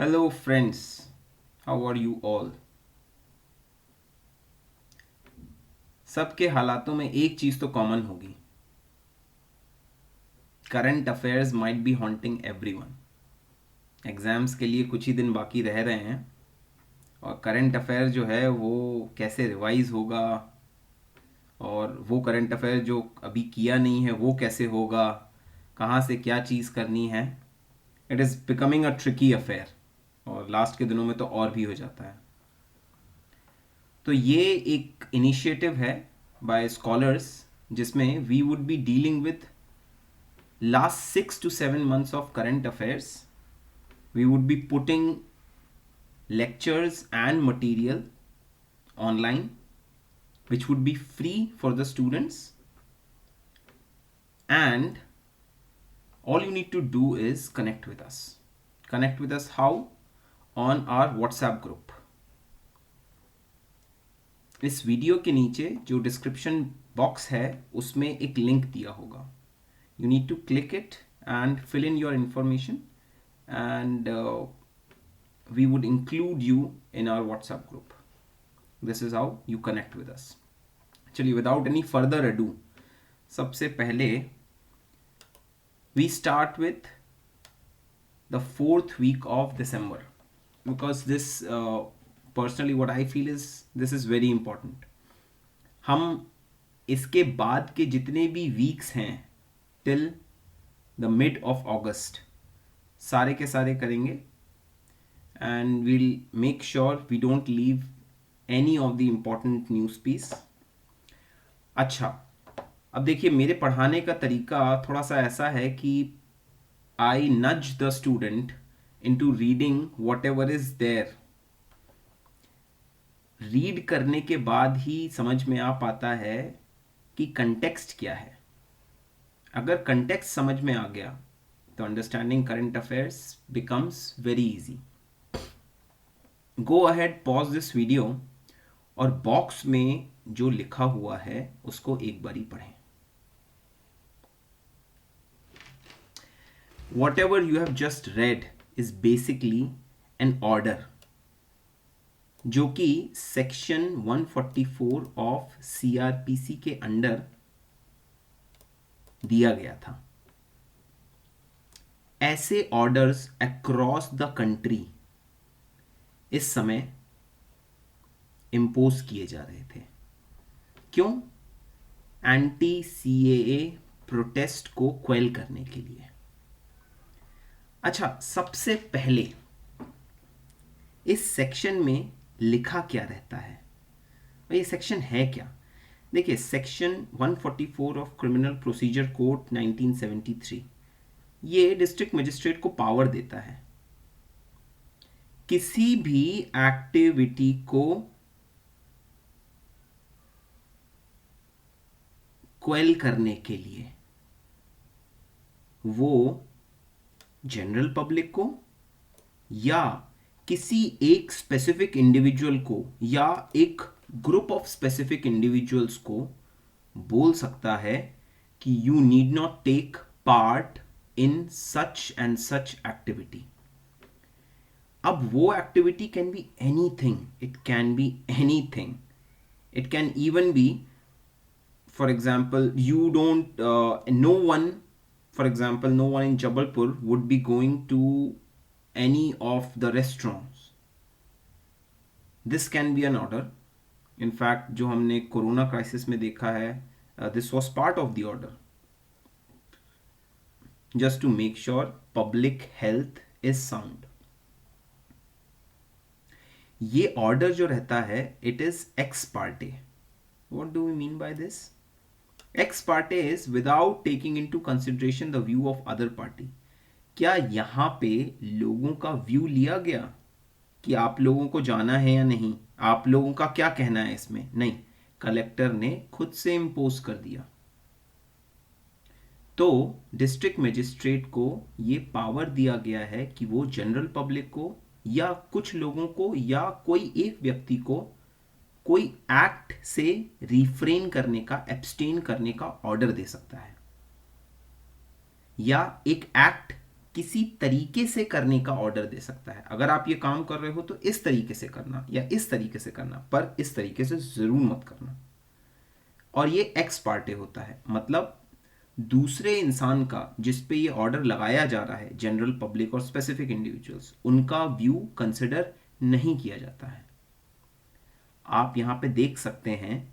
Hello friends, how are you all? सबके हालातों में एक चीज़ तो कॉमन होगी. Current affairs might be haunting everyone. Exams के लिए कुछ ही दिन बाकी रह रहे हैं और करंट अफेयर जो है वो कैसे रिवाइज होगा और वो करंट अफेयर जो अभी किया नहीं है वो कैसे होगा, कहाँ से क्या चीज़ करनी है. It is becoming a tricky affair और लास्ट के दिनों में तो और भी हो जाता है. तो ये एक इनिशिएटिव है बाय स्कॉलर्स जिसमें we would be dealing with last 6 to 7 months of current affairs. We would be putting lectures and material online which would be free for the students, and all you need to do is connect with us how? On our WhatsApp group. इस video के नीचे जो description box है उसमें एक link दिया होगा. You need to click it and fill in your information, and we would include you in our WhatsApp group. This is how you connect with us. चलिए, without any further ado, सबसे पहले we start with the 4th week of December, because this personally what I feel is this is very important. हम इसके बाद के जितने भी weeks हैं till the mid of August सारे के सारे करेंगे, and we'll make sure we don't leave any of the important news piece. अच्छा, अब देखिए, मेरे पढ़ाने का तरीका थोड़ा सा ऐसा है कि I nudge the student into reading whatever is there. Read करने के बाद ही समझ में आ पाता है कि कंटेक्स्ट क्या है. अगर कंटेक्स्ट समझ में आ गया तो understanding current affairs becomes very easy. Go ahead, pause this video और बॉक्स में जो लिखा हुआ है उसको एक बारी पढ़ें. Whatever you have just read is basically an order जो कि सेक्शन 144 ऑफ CRPC के अंडर दिया गया था. ऐसे ऑर्डर्स अक्रॉस द कंट्री इस समय इम्पोज किए जा रहे थे. क्यों? एंटी CAA प्रोटेस्ट को क्वेल करने के लिए. अच्छा, सबसे पहले इस सेक्शन में लिखा क्या रहता है, ये सेक्शन है क्या? देखिए, section 144 of criminal procedure code 1973 ये डिस्ट्रिक्ट मजिस्ट्रेट को पावर देता है किसी भी एक्टिविटी को क्वेल करने के लिए. वो जनरल पब्लिक को या किसी एक स्पेसिफिक इंडिविजुअल को या एक ग्रुप ऑफ स्पेसिफिक इंडिविजुअल्स को बोल सकता है कि you need not take part in such and such activity. अब वो activity can be anything, it can be anything. It can even be, for example, you don't no one, for example, no one in Jabalpur would be going to any of the restaurants. This can be an order. In fact, जो हमने corona crisis में देखा है, this was part of the order, just to make sure public health is sound. ये order जो रहता है, it is ex parte. What do we mean by this? Ex parte is without taking into consideration the view of other party. क्या यहाँ पे लोगों का view लिया गया कि आप लोगों को जाना है या नहीं, आप लोगों का क्या कहना है इसमें? नहीं, कलेक्टर ने खुद से इम्पोज कर दिया. तो डिस्ट्रिक्ट मजिस्ट्रेट को ये पावर दिया गया है कि वो जनरल पब्लिक को या कुछ लोगों को या कोई एक व्यक्ति को कोई एक्ट से रिफ्रेन करने का, एब्सटेन करने का ऑर्डर दे सकता है, या एक एक्ट किसी तरीके से करने का ऑर्डर दे सकता है। अगर आप ये काम कर रहे हो तो इस तरीके से करना या इस तरीके से करना, पर इस तरीके से ज़रूर मत करना। और ये एक्स पार्टे होता है, मतलब दूसरे इंसान का जिस पे ये ऑर्डर लगाया जा रहा है, जनरल पब्लिक और स्पेसिफिक इंडिविजुअल्स, उनका व्यू कंसिडर नहीं किया जाता है। आप यहां पे देख सकते हैं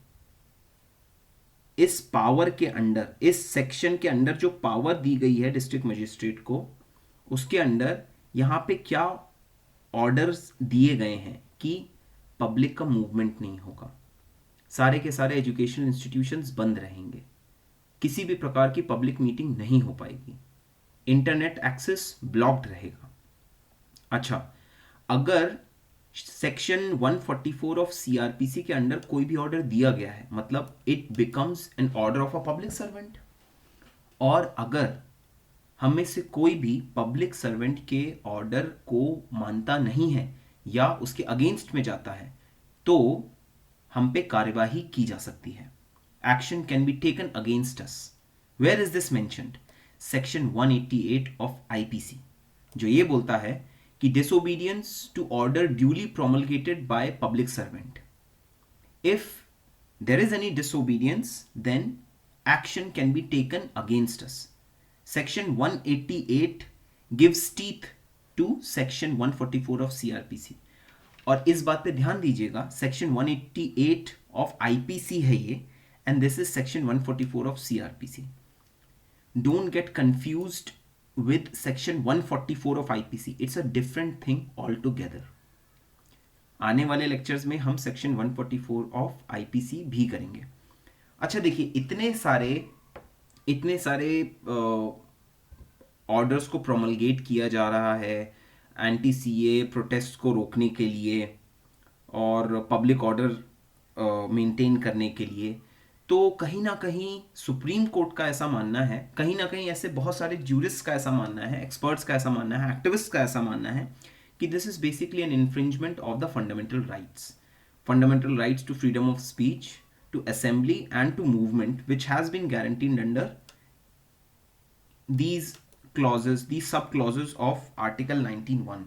इस पावर के अंडर, इस सेक्शन के अंडर जो पावर दी गई है डिस्ट्रिक्ट मजिस्ट्रेट को, उसके अंडर यहां पे क्या ऑर्डर्स दिए गए हैं कि पब्लिक का मूवमेंट नहीं होगा, सारे के सारे एजुकेशनल इंस्टीट्यूशंस बंद रहेंगे, किसी भी प्रकार की पब्लिक मीटिंग नहीं हो पाएगी, इंटरनेट एक्सेस ब्लॉक्ड रहेगा। अच्छा, अगर सेक्शन 144 ऑफ सीआरपीसी के अंडर कोई भी ऑर्डर दिया गया है, मतलब it becomes N order of a public servant. और अगर हम में से कोई भी पब्लिक सर्वेंट के ऑर्डर को मानता नहीं है या उसके अगेंस्ट में जाता है, तो हम पे कार्यवाही की जा सकती है। Action can be taken against us. Where is this mentioned? Section 188 of IPC, जो ये बोलता है कि disobedience to order duly promulgated by public servant. If there is any disobedience, then action can be taken against us. Section 188 gives teeth to section 144 of CRPC. और इस बात पे ध्यान दीजिएगा, सेक्शन 188 ऑफ आईपीसी है ये, and this is section 144 of CrPC. Don't get confused with section 144 of IPC. It's a different thing altogether. आने वाले लेक्चर्स में हम सेक्शन 144 ऑफ आईपीसी भी करेंगे. अच्छा देखिए, इतने सारे ऑर्डर्स को प्रोमलगेट किया जा रहा है एंटी सीए प्रोटेस्ट को रोकने के लिए और पब्लिक ऑर्डर मेंटेन करने के लिए. तो कहीं ना कहीं सुप्रीम कोर्ट का ऐसा मानना है, कहीं ना कहीं ऐसे बहुत सारे ज्यूरिस्ट का ऐसा मानना है, एक्सपर्ट्स का ऐसा मानना है, एक्टिविस्ट का ऐसा मानना है कि this is basically an infringement of the fundamental rights to freedom of speech, to assembly and to movement, which has been guaranteed under these clauses, these sub clauses of article 19(1),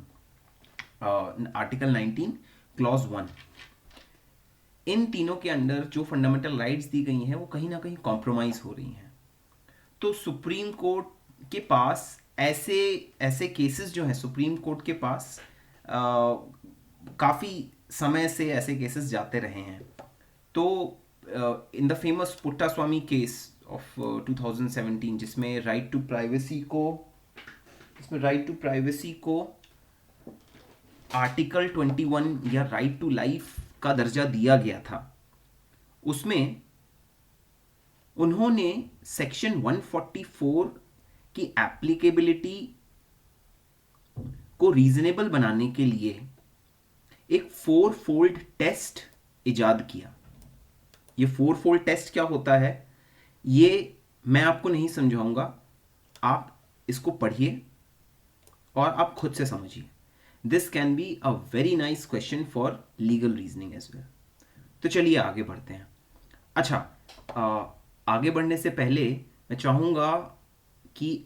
article 19 clause 1. इन तीनों के under जो fundamental rights दी गई हैं वो कहीं ना कहीं compromise हो रही हैं. तो सुप्रीम कोर्ट के पास ऐसे केसेस जो हैं, सुप्रीम कोर्ट के पास काफ़ी समय से ऐसे केसेस जाते रहे हैं. तो in the famous Puttaswamy case of 2017, जिसमें राइट टू प्राइवेसी को आर्टिकल 21 या राइट टू लाइफ का दर्जा दिया गया था, उसमें उन्होंने सेक्शन 144 की एप्लीकेबिलिटी को रीजनेबल बनाने के लिए एक 4-fold टेस्ट इजाद किया. ये 4-fold टेस्ट क्या होता है ये मैं आपको नहीं समझाऊंगा, आप इसको पढ़िए और आप खुद से समझिए. This can be a very nice question for legal reasoning as well. तो चलिए आगे बढ़ते हैं. अच्छा, आगे बढ़ने से पहले मैं चाहूँगा कि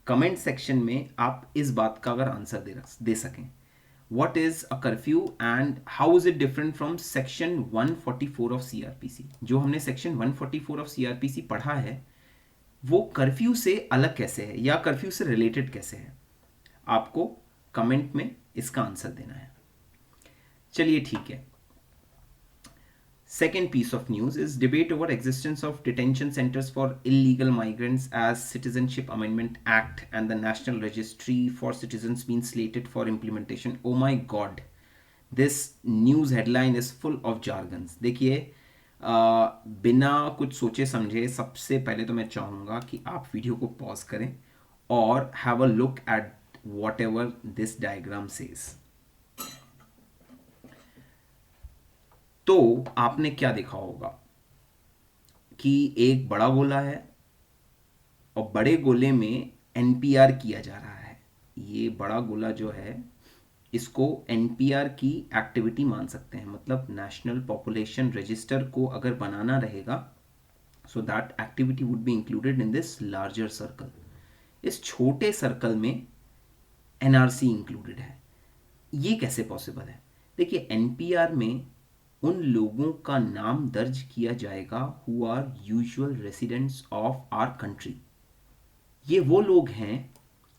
कमेंट सेक्शन में आप इस बात का अगर आंसर दे सकें. What is a curfew and how is it different from section 144 of CRPC? जो हमने section 144 of CRPC पढ़ा है वो कर्फ्यू से अलग कैसे है या कर्फ्यू से रिलेटेड कैसे है, आपको कमेंट में इसका आंसर देना है. चलिए ठीक है. Second piece of news is debate over existence of detention centers for illegal migrants as Citizenship Amendment Act and the National Registry for Citizens being slated for implementation. Oh my God, this news headline is full of jargons. देखिए, बिना कुछ सोचे समझे सबसे पहले तो मैं चाहूँगा कि आप वीडियो को पॉज करें और have a look at whatever this diagram says. तो आपने क्या देखा होगा कि एक बड़ा गोला है और बड़े गोले में एनपीआर किया जा रहा है. ये बड़ा गोला जो है इसको एनपीआर की एक्टिविटी मान सकते हैं, मतलब नेशनल पॉपुलेशन रजिस्टर को अगर बनाना रहेगा so that activity would be included in this larger circle. इस छोटे सर्कल में एनआरसी इंक्लूडेड है। ये कैसे पॉसिबल है? देखिए, एनपीआर में उन लोगों का नाम दर्ज किया जाएगा who are usual residents of our country. ये वो लोग हैं,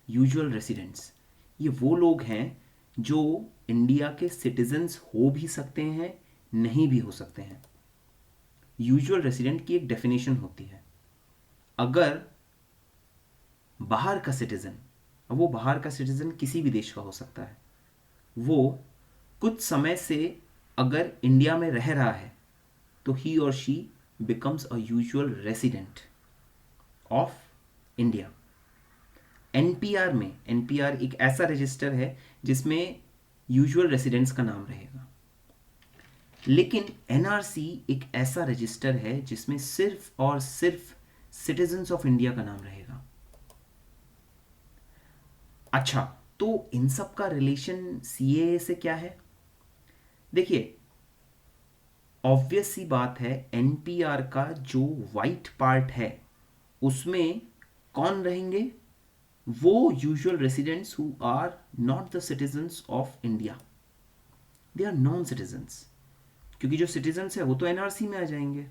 यूजुअल रेसिडेंट्स, ये वो लोग हैं जो इंडिया के सिटीजन्स हो भी सकते हैं, नहीं भी हो सकते हैं। यूजुअल रेसिडेंट की एक डेफिनेशन होती है। अगर बाहर का सिटीजन, वो बाहर का सिटीजन किसी भी देश का हो सकता है, वो कुछ समय से अगर इंडिया में रह रहा है तो ही और she becomes a usual resident of India. NPR में, एनपीआर एक ऐसा रजिस्टर है जिसमें यूजुअल रेसिडेंट्स का नाम रहेगा, लेकिन एनआरसी एक ऐसा रजिस्टर है जिसमें सिर्फ और सिर्फ सिटीजन्स ऑफ इंडिया का नाम रहेगा। अच्छा, तो इन सब का रिलेशन सीएए से क्या है? देखिए, ऑब्वियस सी बात है, एनपीआर का जो वाइट पार्ट है उसमें कौन रहेंगे? वो usual residents who are not the citizens of India, they are non citizens, क्योंकि जो सिटीजन्स है वो तो एनआरसी में आ जाएंगे।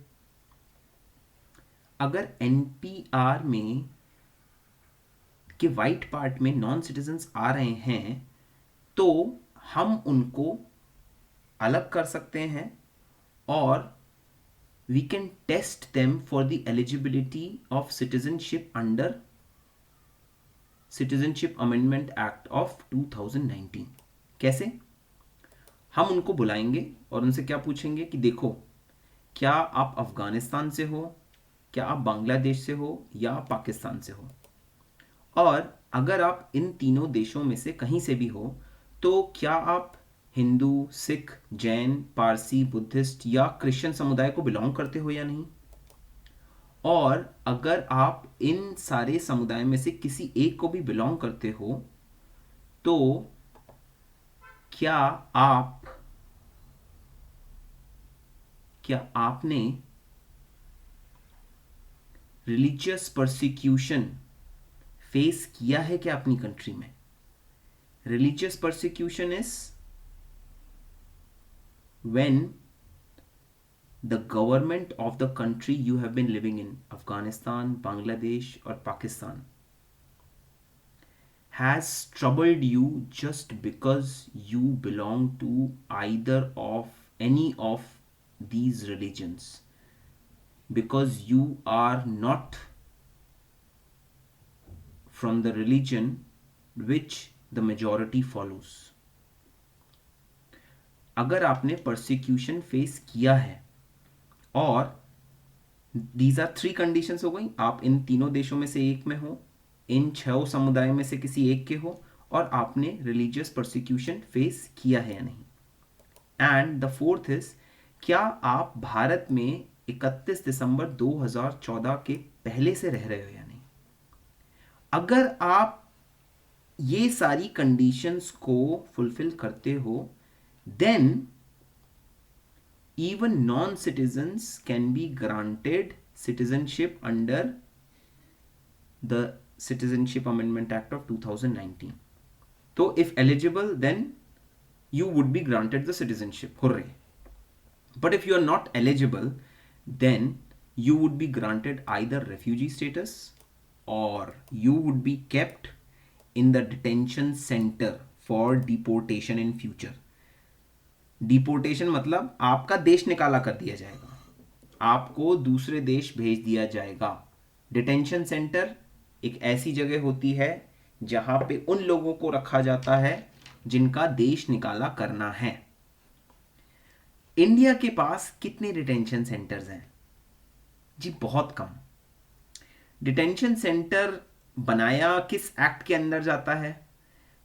अगर एनपीआर में के वाइट पार्ट में नॉन सिटीजन्स आ रहे हैं तो हम उनको अलग कर सकते हैं और we can test them for the eligibility of citizenship under Citizenship Amendment Act of 2019। कैसे? हम उनको बुलाएंगे और उनसे क्या पूछेंगे कि देखो, क्या आप अफगानिस्तान से हो, क्या आप बांग्लादेश से हो या पाकिस्तान से हो, और अगर आप इन तीनों देशों में से कहीं से भी हो तो क्या आप हिंदू, सिख, जैन, पारसी, बुद्धिस्ट या क्रिश्चियन समुदाय को बिलोंग करते हो या नहीं, और अगर आप इन सारे समुदाय में से किसी एक को भी बिलोंग करते हो तो क्या आपने रिलीजियस परसिक्यूशन फेस किया है क्या अपनी कंट्री में? Religious persecution is when the government of the country you have been living in, Afghanistan, Bangladesh or Pakistan, has troubled you just because you belong to either of any of these religions, because you are not from the religion which the majority follows। अगर आपने persecution face किया है, और these are 3 conditions हो गई, आप इन तीनों देशों में से एक में हो, इन 6 समुदायों में से किसी एक के हो, और आपने रिलीजियस परसिक्यूशन फेस किया है या नहीं। एंड द फोर्थ इज, क्या आप भारत में 31 दिसंबर 2014 के पहले से रह रहे हो या नहीं। अगर आप ये सारी कंडीशंस को फुलफिल करते हो, then even non-citizens can be granted citizenship under the Citizenship Amendment Act of 2019। So if eligible, then you would be granted the citizenship, hooray। But if you are not eligible, then you would be granted either refugee status or you would be kept in the detention center for deportation in future। Deportation मतलब आपका देश निकाला कर दिया जाएगा, आपको दूसरे देश भेज दिया जाएगा। डिटेंशन सेंटर एक ऐसी जगह होती है जहां पे उन लोगों को रखा जाता है जिनका देश निकाला करना है। इंडिया के पास कितने डिटेंशन सेंटर्स हैं जी? बहुत कम। डिटेंशन सेंटर बनाया किस एक्ट के अंदर जाता है?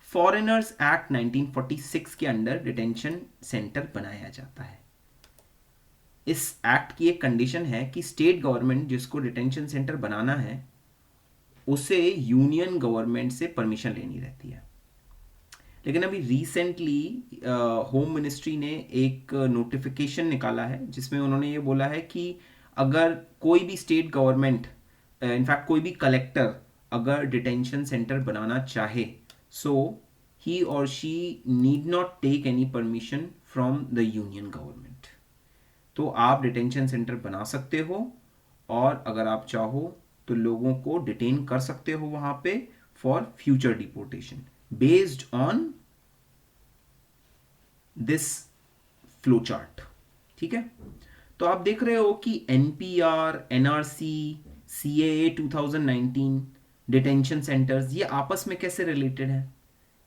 फॉरेनर्स एक्ट 1946 के अंडर डिटेंशन सेंटर बनाया जाता है। इस एक्ट की एक कंडीशन है कि स्टेट गवर्नमेंट जिसको डिटेंशन सेंटर बनाना है उसे यूनियन गवर्नमेंट से परमिशन लेनी रहती है। लेकिन अभी रिसेंटली होम मिनिस्ट्री ने एक नोटिफिकेशन निकाला है जिसमें उन्होंने ये बोला है कि अगर कोई भी स्टेट गवर्नमेंट, इनफैक्ट कोई भी कलेक्टर अगर डिटेंशन सेंटर बनाना चाहे, सो he or she need not take any permission from the union government. तो आप डिटेंशन सेंटर बना सकते हो और अगर आप चाहो तो लोगों को डिटेन कर सकते हो वहां पे for future deportation based on this flow chart. ठीक है, तो आप देख रहे हो कि NPR, NRC, CAA 2019, detention centres, ये आपस में कैसे रिलेटेड है.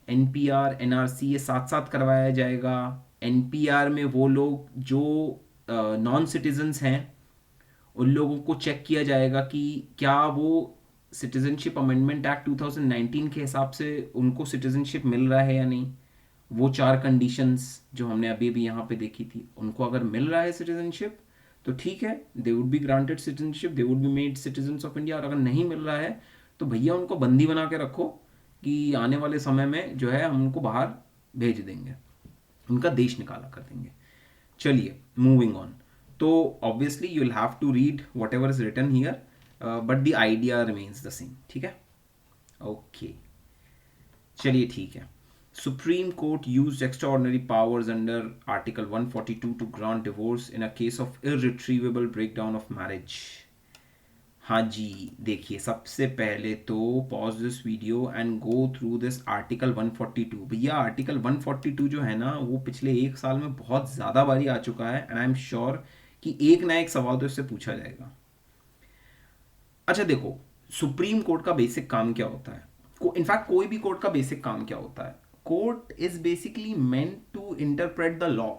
एनपीआर, एनआरसी ये साथ साथ करवाया जाएगा. एनपीआर में वो लोग जो नॉन सिटीजन्स हैं उन लोगों को चेक किया जाएगा कि क्या वो सिटीजनशिप अमेंडमेंट एक्ट 2019 के हिसाब से उनको सिटीजनशिप मिल रहा है या नहीं. वो 4 कंडीशंस जो हमने अभी भी यहाँ पे देखी थी, उनको अगर मिल रहा है सिटीजनशिप तो ठीक है, they would be granted citizenship, they would be made citizens of India. और अगर नहीं मिल रहा है तो भैया उनको बंदी बना के रखो कि आने वाले समय में जो है हम उनको बाहर भेज देंगे, उनका देश निकाला कर देंगे. चलिए मूविंग ऑन. तो obviously you will have to read whatever is written here, but the idea remains the same. ठीक है, ओके. चलिए ठीक है. Supreme Court used extraordinary powers under Article 142 to grant divorce in a case of irretrievable breakdown of marriage. हाँ जी, देखिए सबसे पहले तो pause this video and go through this article 142. भैया आर्टिकल 142 जो है ना वो पिछले 1 साल में बहुत ज़्यादा बारी आ चुका है एंड आई एम श्योर कि एक ना एक सवाल तो इससे पूछा जाएगा. अच्छा देखो, सुप्रीम कोर्ट का बेसिक काम क्या होता है, इनफैक्ट कोई भी कोर्ट का बेसिक काम क्या होता है. Court is basically meant to interpret the law,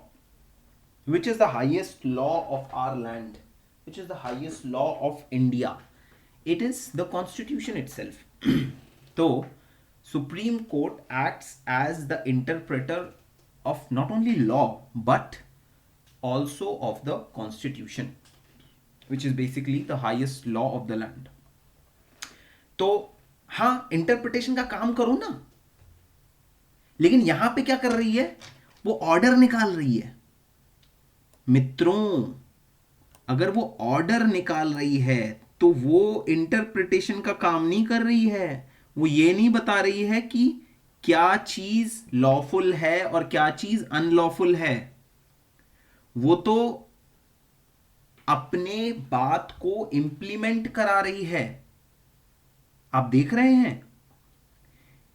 which is the highest law of our land, which is the highest law of India. It is the constitution itself. So, Supreme Court acts as the interpreter of not only law but also of the constitution, which is basically the highest law of the land. तो हाँ, interpretation का काम करो ना, लेकिन यहां पे क्या कर रही है, वो ऑर्डर निकाल रही है. मित्रों, अगर वो ऑर्डर निकाल रही है तो वो इंटरप्रिटेशन का काम नहीं कर रही है. वो ये नहीं बता रही है कि क्या चीज लॉफुल है और क्या चीज अनलॉफुल है. वो तो अपने बात को इंप्लीमेंट करा रही है. आप देख रहे हैं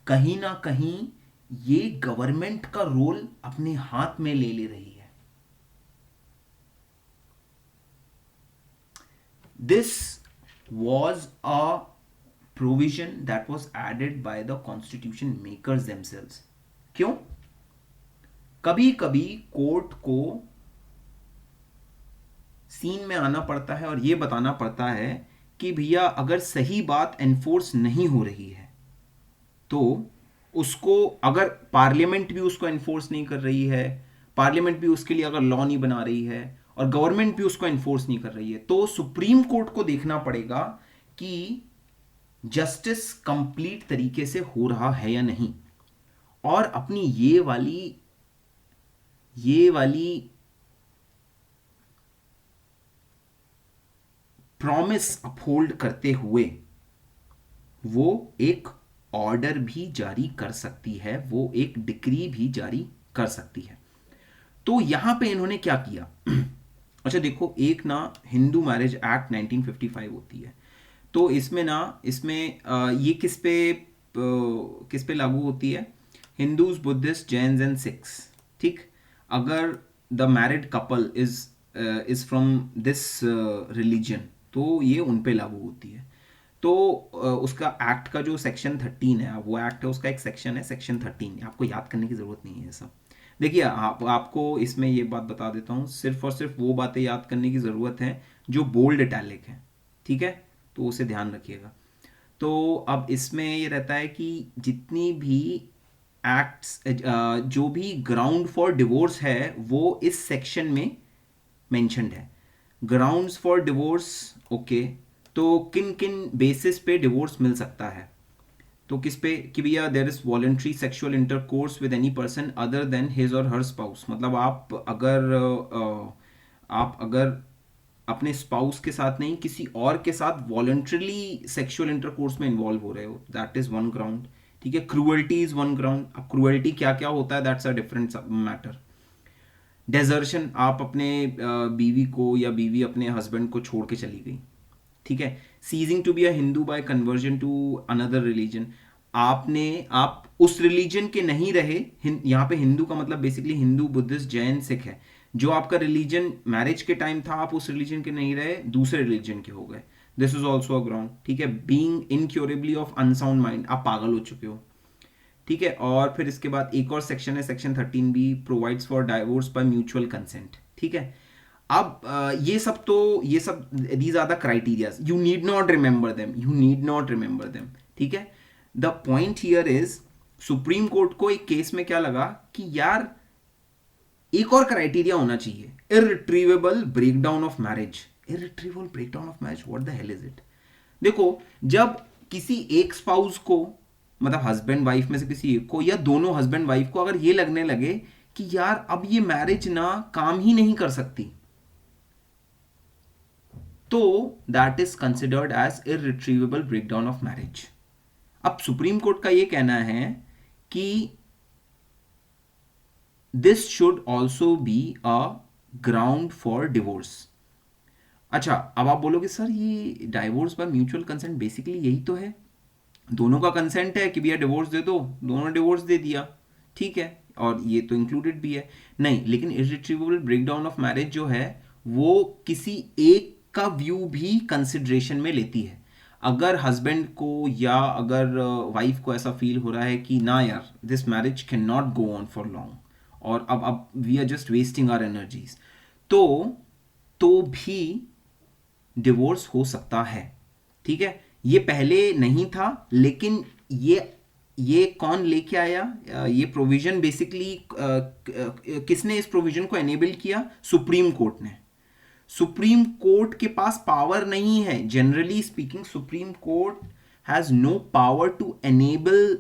कहीं ना कहीं ये गवर्नमेंट का रोल अपने हाथ में ले रही है. This was a provision that was added by the constitution makers themselves. क्यों? कभी कभी कोर्ट को सीन में आना पड़ता है और यह बताना पड़ता है कि भैया अगर सही बात एनफोर्स नहीं हो रही है तो उसको, अगर पार्लियामेंट भी उसको एनफोर्स नहीं कर रही है, पार्लियामेंट भी उसके लिए अगर लॉ नहीं बना रही है और गवर्नमेंट भी उसको एनफोर्स नहीं कर रही है, तो सुप्रीम कोर्ट को देखना पड़ेगा कि जस्टिस कंप्लीट तरीके से हो रहा है या नहीं. और अपनी ये वाली प्रॉमिस अपहोल्ड करते हुए वो एक ऑर्डर भी जारी कर सकती है, वो एक डिक्री भी जारी कर सकती है. तो यहां पे इन्होंने क्या किया. अच्छा देखो, एक ना हिंदू मैरिज एक्ट 1955 होती है, तो इसमें ये किस पे लागू होती है, Hindus, Buddhist, Jains and Sikhs. ठीक, अगर the married couple is from this religion तो ये उन पे लागू होती है. तो उसका एक्ट का जो सेक्शन 13 है, वो एक्ट है, उसका एक सेक्शन है सेक्शन 13. आपको याद करने की ज़रूरत नहीं है ये सब. देखिए आपको इसमें ये बात बता देता हूँ, सिर्फ और सिर्फ वो बातें याद करने की ज़रूरत है जो बोल्ड इटैलिक है. ठीक है, तो उसे ध्यान रखिएगा. तो अब इसमें ये रहता है कि जितनी भी एक्ट्स, जो भी ग्राउंड फॉर डिवोर्स है वो इस सेक्शन में मेंशन्ड है. ग्राउंड्स फॉर डिवोर्स, ओके, तो किन किन बेसिस पे डिवोर्स मिल सकता है. तो किस पे कि भैया there is voluntary sexual intercourse with any person other than his और हर स्पाउस. मतलब आप अगर अपने स्पाउस के साथ नहीं, किसी और के साथ वॉलंटरीली सेक्सुअल इंटरकोर्स में इन्वॉल्व हो रहे हो, दैट इज वन ग्राउंड. ठीक है। Cruelty is one ground. अब क्रूअल्टी क्या क्या होता है, that's a different matter. Desertion, आप अपने बीवी को या बीवी अपने हस्बैंड को छोड़ के चली गई, ठीक है। Ceasing to be a Hindu by conversion to another religion, आप उस रिलीजन के नहीं रहे। यहाँ पे हिंदू का मतलब बेसिकली हिंदू, बुद्धिस्ट, जैन, सिख है। जो आपका रिलीजन मैरिज के टाइम था, आप उस रिलीजन के नहीं रहे, दूसरे रिलीजन के हो गए, this is also a ground, ठीक है। बीइंग इनक्योरेबली ऑफ अनसाउंड माइंड, आप पागल हो चुके हो, ठीक है। और फिर इसके बाद एक और सेक्शन है, section 13B, provides for divorce by mutual consent, ठीक है। अब ये सब these are the criterias, you need not remember them, you need not remember them, ठीक है। The point here is, Supreme Court को एक केस में क्या लगा कि यार एक और क्राइटेरिया होना चाहिए, irretrievable breakdown of marriage. Irretrievable breakdown of marriage, what the hell is it? देखो, जब किसी एक स्पाउस को, मतलब हस्बैंड वाइफ में से किसी एक को या दोनों हस्बैंड वाइफ को अगर ये लगने लगे कि यार अब ये मैरिज ना काम ही नहीं कर सकती, तो that is considered as irretrievable breakdown of marriage. अब सुप्रीम कोर्ट का ये कहना है कि this should also be a ground for divorce. अच्छा, अब आप बोलोगे सर ये divorce by mutual consent basically यही तो है, दोनों का कंसेंट है कि भैया डिवोर्स दे दो, दोनों डिवोर्स दे दिया, ठीक है, और ये तो इंक्लूडेड भी है। नहीं, लेकिन इररिट्रीवेबल ब्रेकडाउन ऑफ मैरिज जो है वो किसी एक का व्यू भी कंसिडरेशन में लेती है। अगर हस्बैंड को या अगर वाइफ को ऐसा फील हो रहा है कि ना यार this marriage can not go on for long, और अब we are just wasting our energies, तो भी डिवोर्स हो सकता है, ठीक है। ये पहले नहीं था, लेकिन ये कौन लेके आया ये प्रोविजन? बेसिकली किसने इस प्रोविजन को एनेबल किया? सुप्रीम कोर्ट ने। सुप्रीम कोर्ट के पास पावर नहीं है, generally speaking supreme court has no power to enable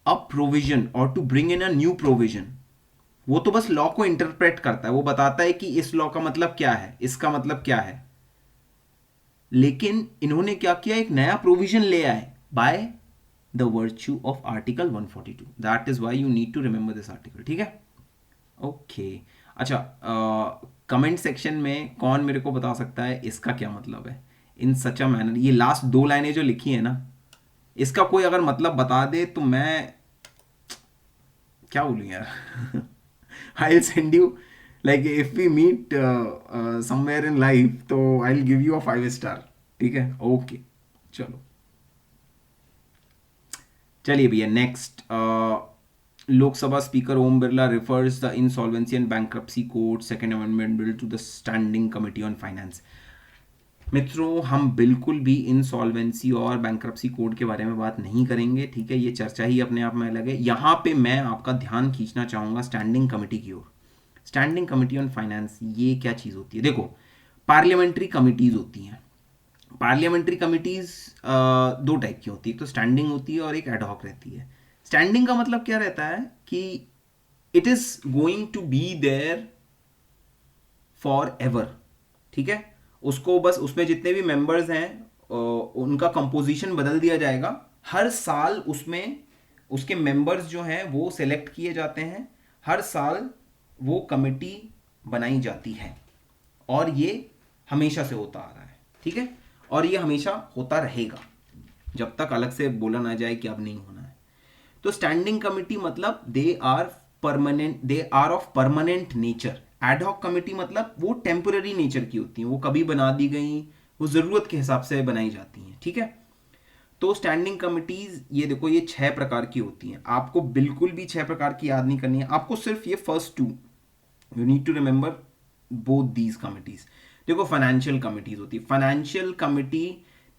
a provision और to bring in a new provision. वो तो बस लॉ को इंटरप्रेट करता है, वो बताता है कि इस लॉ का मतलब क्या है, इसका मतलब क्या है। लेकिन इन्होंने क्या किया, एक नया प्रोविजन ले आए by the virtue of article 142। That is why you need to remember this article, ठीक है। ओके, अच्छा, कमेंट सेक्शन में कौन मेरे को बता सकता है इसका क्या मतलब है इन सच अ मैनर? ये लास्ट 2 लाइनें जो लिखी है ना, इसका कोई अगर मतलब बता दे तो मैं क्या बोलूं यार। I will send you, like if we meet somewhere in life, तो I will give you a 5 star, ठीक है। ओके, चलो, चलिए भैया, next. Lok Sabha speaker Om Birla refers the insolvency and bankruptcy code second amendment bill to the standing committee on finance. मित्रों, हम बिल्कुल भी इंसॉल्वेंसी और बैंक्रप्सी कोड के बारे में बात नहीं करेंगे, ठीक है। ये चर्चा ही अपने आप में अलग है। यहाँ पे मैं आपका ध्यान खींचना चाहूँगा स्टैंडिंग कमिटी की ओर। स्टैंडिंग कमिटी ऑन फाइनेंस ये क्या चीज़ होती है? देखो, पार्लियामेंट्री कमिटीज़ होती हैं। पार्लियामेंट्री कमिटीज़ 2 टाइप की होती है, एक तो स्टैंडिंग होती है और एक एडहॉक रहती है। स्टैंडिंग का मतलब क्या रहता है कि it is going to be there forever, ठीक है। उसको बस, उसमें जितने भी मेंबर्स हैं उनका कंपोजिशन बदल दिया जाएगा हर साल। उसमें उसके मेंबर्स जो हैं वो सिलेक्ट किए जाते हैं, हर साल वो कमेटी बनाई जाती है, और ये हमेशा से होता आ रहा है, ठीक है। और ये हमेशा होता रहेगा जब तक अलग से बोला ना जाए कि अब नहीं होना है। तो स्टैंडिंग कमिटी मतलब they are permanent, they are of permanent nature. Ad hoc committee मतलब वो टेम्पररी नेचर की होती हैं, वो कभी बना दी गई, वो ज़रूरत के हिसाब से बनाई जाती हैं, ठीक है। तो स्टैंडिंग कमिटीज़ ये देखो, ये 6 प्रकार की होती हैं। आपको बिल्कुल भी 6 प्रकार की याद नहीं करनी है, आपको सिर्फ ये first 2 you need to remember both these committees. देखो, फाइनेंशियल कमिटीज़ होती है। फाइनेंशियल कमिटी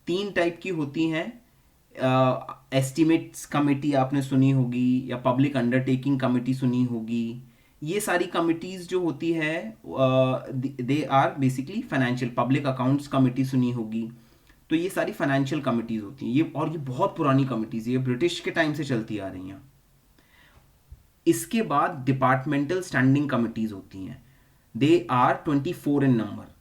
3 टाइप की होती हैं। एस्टिमेट्स कमेटी आपने सुनी होगी, या पब्लिक अंडरटेकिंग कमेटी सुनी होगी। ये सारी कमिटीज़ जो होती है they are basically financial. Public accounts committee सुनी होगी। तो ये सारी फाइनेंशियल कमिटीज़ होती हैं, ये, और ये बहुत पुरानी कमिटीज़, ये ब्रिटिश के टाइम से चलती आ रही हैं। इसके बाद डिपार्टमेंटल स्टैंडिंग कमिटीज़ होती हैं, they are 24 in number.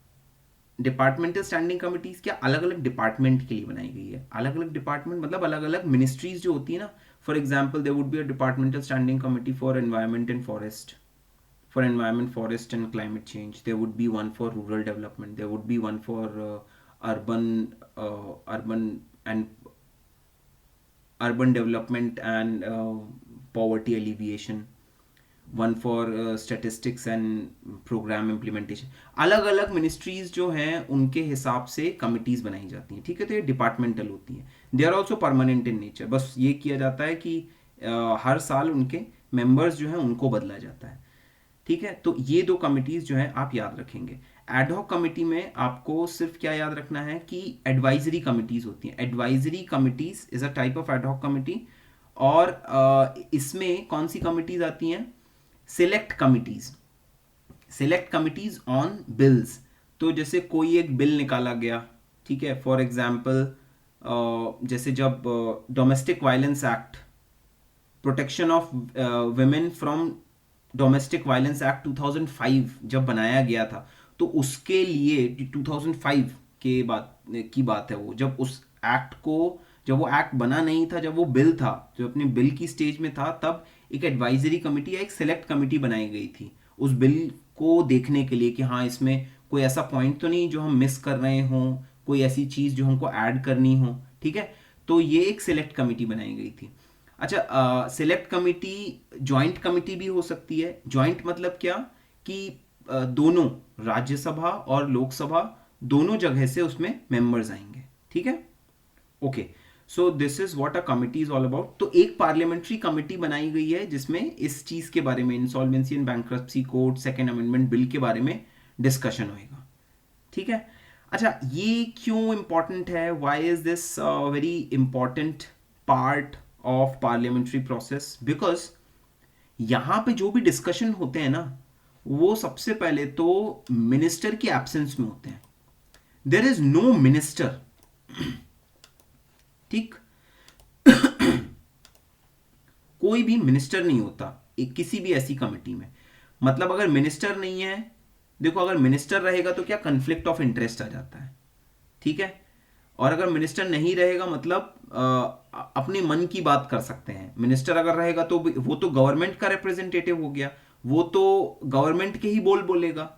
Departmental standing committees क्या अलग अलग डिपार्टमेंट के लिए बनाई गई है। अलग अलग डिपार्टमेंट मतलब अलग अलग मिनिस्ट्रीज जो होती है ना, For example, there would be a departmental standing committee for environment and forest, for environment, forest and climate change. There would be one for rural development. There would be one for urban and urban development and poverty alleviation. One for statistics and programme implementation. अलग अलग ministries जो हैं उनके हिसाब से committees बनाई जाती हैं. ठीक है, तो ये डिपार्टमेंटल होती हैं. They are also permanent in nature. बस ये किया जाता है कि हर साल उनके मेंबर्स जो हैं उनको बदला जाता है. ठीक है, तो ये दो कमिटीज़ जो हैं आप याद रखेंगे. एडहॉक कमिटी में आपको सिर्फ क्या याद रखना है कि एडवाइजरी कमिटीज़ होती हैं. Advisory committees is a type of ad hoc committee. और इसमें कौन सी कमिटीज़ आती हैं? Select committees on bills. तो जैसे कोई एक बिल निकाला गया, ठीक है, फॉर एग्जाम्पल जैसे जब domestic violence act, protection of women from domestic violence act 2005 जब बनाया गया था, तो उसके लिए 2005 के बाद की बात है वो, जब उस एक्ट को, जब वो एक्ट बना नहीं था, जब वो बिल था, जो अपने बिल की स्टेज में था, तब एक एडवाइजरी कमेटी या एक सेलेक्ट कमेटी बनाई गई थी उस बिल को देखने के लिए कि हाँ इसमें कोई ऐसा पॉइंट तो नहीं जो हम मिस कर रहे हों, कोई ऐसी चीज़ जो हमको ऐड करनी हो. ठीक है, तो ये एक सेलेक्ट कमेटी बनाई गई थी. अच्छा, सेलेक्ट कमेटी जॉइंट कमेटी भी हो सकती है. जॉइंट मतलब क्या कि दोनों राज्यसभा और लोकसभा दोनों जगह से उसमें मेंबर्स आएंगे. ठीक है, okay. So this is what a committee is all about. तो एक पार्लियामेंट्री कमेटी बनाई गई है जिसमें इस चीज के बारे में, insolvency and bankruptcy code, second amendment bill के बारे में डिस्कशन होएगा. ठीक है. अच्छा, ये क्यों इंपॉर्टेंट है? Why is this very important part of parliamentary process? Because यहां पे जो भी डिस्कशन होते हैं ना, वो सबसे पहले तो मिनिस्टर के एब्सेंस में होते हैं. There is no minister. ठीक, कोई भी मिनिस्टर नहीं होता किसी भी ऐसी कमेटी में. मतलब अगर मिनिस्टर नहीं है, देखो अगर मिनिस्टर रहेगा तो क्या कन्फ्लिक्ट ऑफ इंटरेस्ट आ जाता है. ठीक है, और अगर मिनिस्टर नहीं रहेगा मतलब अपने मन की बात कर सकते हैं. मिनिस्टर अगर रहेगा तो वो तो गवर्नमेंट का रिप्रेजेंटेटिव हो गया, वो तो गवर्नमेंट के ही बोल बोलेगा.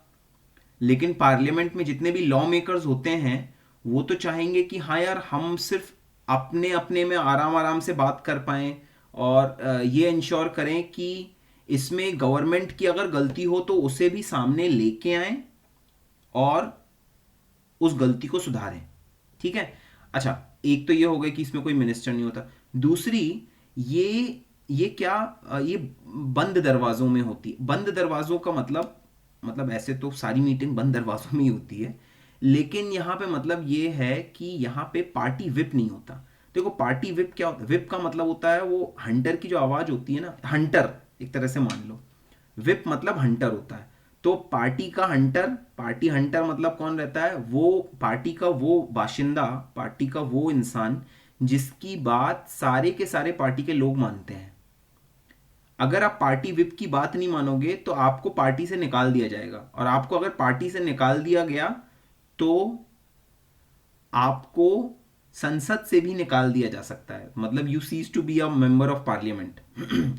लेकिन पार्लियामेंट में जितने भी लॉ मेकर्स होते हैं वो तो चाहेंगे कि हाँ यार हम सिर्फ अपने अपने में आराम आराम से बात कर पाएं और ये इंश्योर करें कि इसमें गवर्नमेंट की अगर गलती हो तो उसे भी सामने लेके आएं और उस गलती को सुधारें. ठीक है. अच्छा, एक तो ये हो गया कि इसमें कोई मिनिस्टर नहीं होता. दूसरी, ये क्या, ये बंद दरवाजों में होती. बंद दरवाजों का मतलब ऐसे तो सारी मीटिंग बंद दरवाजों में ही होती है, लेकिन यहाँ पे मतलब ये है कि यहाँ पे पार्टी विप नहीं होता. देखो पार्टी विप क्या होता है? विप का मतलब होता है वो हंटर की जो आवाज होती है ना, हंटर एक तरह से मान लो. विप मतलब हंटर होता है. तो पार्टी का हंटर, पार्टी हंटर मतलब कौन रहता है? वो पार्टी का वो बाशिंदा, पार्टी का वो इंसान जिसकी बात सारे के सारे पार्टी के लोग मानते हैं. अगर आप पार्टी विप की बात नहीं मानोगे तो आपको पार्टी से निकाल दिया जाएगा, और आपको अगर पार्टी से निकाल दिया गया तो आपको संसद से भी निकाल दिया जा सकता है. मतलब you cease to be a member of parliament.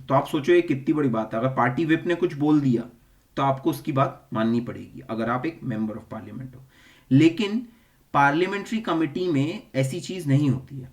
तो आप सोचो ये कितनी बड़ी बात है. अगर पार्टी विप ने कुछ बोल दिया तो आपको उसकी बात माननी पड़ेगी अगर आप एक मेंबर ऑफ पार्लियामेंट हो. लेकिन पार्लियामेंट्री कमेटी में ऐसी चीज नहीं होती है.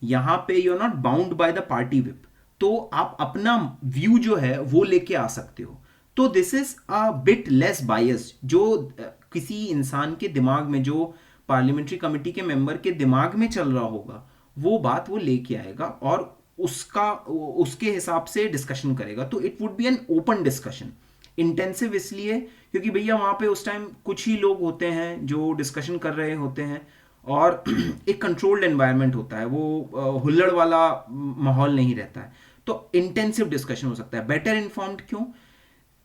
यहां पे you are not bound by the party whip, तो आप अपना व्यू जो है वो लेके आ सकते हो. तो this is a bit less biased. जो किसी इंसान के दिमाग में, जो पार्लियामेंट्री कमेटी के मेंबर के दिमाग में चल रहा होगा, वो बात वो लेके आएगा और उसके हिसाब से डिस्कशन करेगा. तो it would B an open discussion. Intensive इसलिए क्योंकि भैया वहां पे उस टाइम कुछ ही लोग होते हैं जो डिस्कशन कर रहे होते हैं और एक कंट्रोल्ड एनवायरनमेंट होता है, वो हुल्लड़ वाला माहौल नहीं रहता है. तो इंटेंसिव डिस्कशन हो सकता है. बेटर इन्फॉर्म्ड क्यों?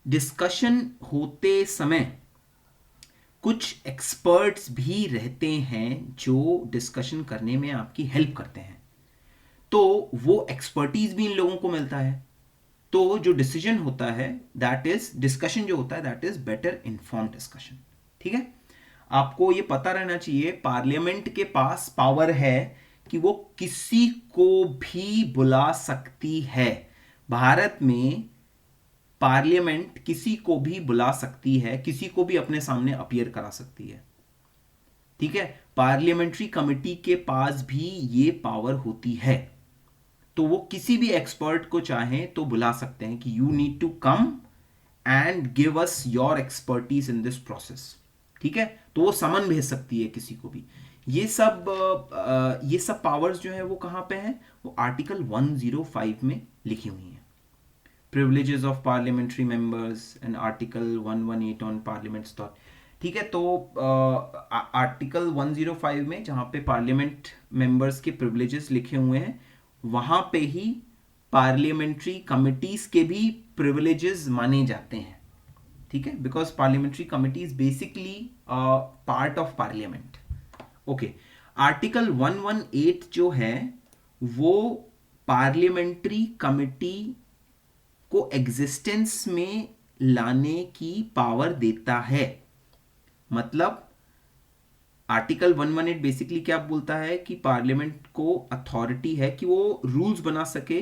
डिस्कशन होते समय कुछ एक्सपर्ट्स भी रहते हैं जो डिस्कशन करने में आपकी हेल्प करते हैं. तो वो एक्सपर्टीज भी इन लोगों को मिलता है. तो जो डिसीजन होता है दैट इज, डिस्कशन जो होता है that is better informed discussion. ठीक है, आपको ये पता रहना चाहिए पार्लियामेंट के पास पावर है कि वो किसी को भी बुला सकती है। भारत में पार्लियामेंट किसी को भी बुला सकती है, किसी को भी अपने सामने अपीयर करा सकती है। ठीक है, पार्लियामेंट्री कमिटी के पास भी ये पावर होती है। तो वो किसी भी एक्सपर्ट को चाहें तो बुला सकते हैं कि you need to come and give us your expertise in this process. ठीक है, तो वो समन भेज सकती है किसी को भी। ये सब पावर्स जो है वो कहां पे हैं? वो आर्टिकल 105 में लिखी हुई हैं। Privileges of parliamentary members and article 118 on parliaments thought. ठीक है, तो आर्टिकल 105 में जहां पे पार्लियामेंट मेंबर्स के प्रिविलेजेस लिखे हुए हैं, वहां पे ही पार्लियामेंट्री कमिटीज के भी प्रिविलेजेस माने जाते हैं। ठीक है, because parliamentary committee is basically part of parliament. Okay, article 118 जो है वो पार्लियामेंट्री कमिटी को एग्जिस्टेंस में लाने की पावर देता है। मतलब आर्टिकल 118 बेसिकली क्या बोलता है कि पार्लियामेंट को अथॉरिटी है कि वो रूल्स बना सके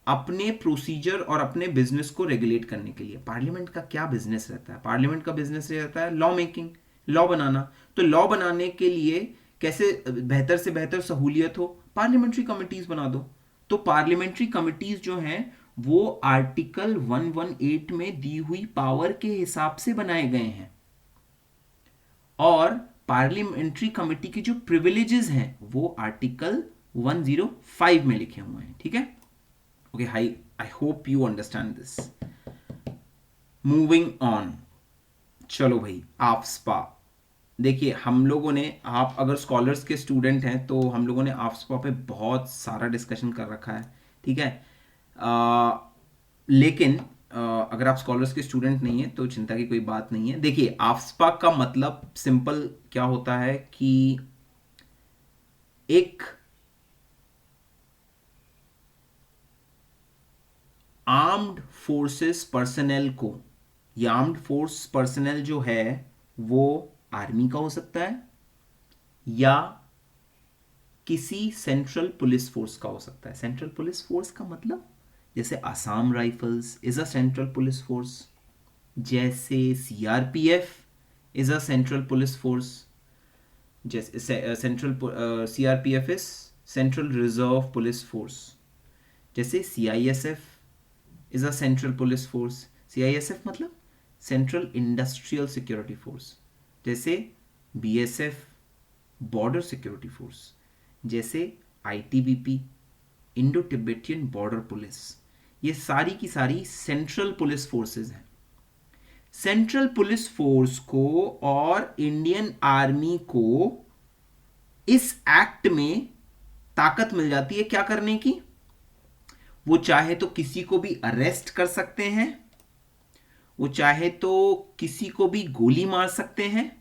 अपने प्रोसीजर और अपने बिजनेस को रेगुलेट करने के लिए। पार्लियामेंट का क्या बिजनेस रहता है? पार्लियामेंट का बिजनेस रहता है लॉ मेकिंग, लॉ बनाना। तो लॉ बनाने के लिए कैसे बेहतर से बेहतर सहूलियत हो? पार्लियामेंट्री कमिटीज बना दो। तो पार्लियामेंट्री कमिटीज जो हैं वो आर्टिकल 118 में दी हुई पावर के हिसाब से बनाए गए हैं। और पार्लियामेंट्री कमिटी के जो प्रिविलेजेस हैं वो आर्टिकल 105 में लिखे हुए हैं। ठीक है, okay, I hope you understand this. Moving on, चलो भाई, आफ्सपा। देखिए, हम लोगों ने, आप अगर स्कॉलर्स के स्टूडेंट हैं तो हम लोगों ने आफ्सपा पे बहुत सारा डिस्कशन कर रखा है। ठीक है, लेकिन अगर आप स्कॉलर्स के स्टूडेंट नहीं है तो चिंता की कोई बात नहीं है। देखिए, आफ्सपा का मतलब सिंपल क्या होता है कि एक आर्म्ड फोर्सेस पर्सनल को, या आर्म्ड फोर्स पर्सनल जो है वो आर्मी का हो सकता है या किसी सेंट्रल पुलिस फोर्स का हो सकता है। सेंट्रल पुलिस फोर्स का मतलब जैसे Assam rifles is a central police force, जैसे CRPF is a central police force, जैसे central CRPF is central reserve police force, जैसे CISF is a central police force. CISF मतलब सेंट्रल इंडस्ट्रियल सिक्योरिटी फोर्स, जैसे BSF border security force, जैसे ITBP Indo Tibetan border police. ये सारी की सारी central police forces हैं। सेंट्रल पुलिस फोर्स को और इंडियन आर्मी को इस एक्ट में ताकत मिल जाती है क्या करने की? वो चाहे तो किसी को भी अरेस्ट कर सकते हैं, वो चाहे तो किसी को भी गोली मार सकते हैं,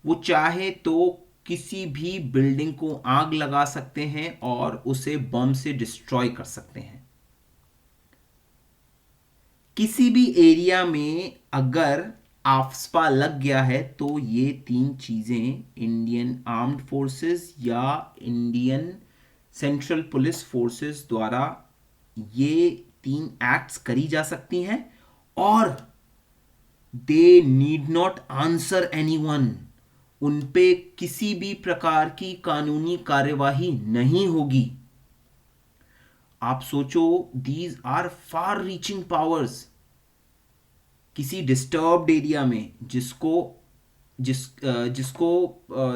वो चाहे तो किसी भी बिल्डिंग को आग लगा सकते हैं और उसे बम से डिस्ट्रॉय कर सकते हैं। किसी भी एरिया में अगर आफ्सपा लग गया है तो ये तीन चीजें इंडियन आर्म्ड फोर्सेस या इंडियन सेंट्रल पुलिस फोर्सेस द्वारा ये तीन एक्ट्स करी जा सकती हैं और they need not answer anyone. उन पे किसी भी प्रकार की कानूनी कार्यवाही नहीं होगी। आप सोचो, these are far reaching powers. किसी डिस्टर्ब्ड एरिया में जिसको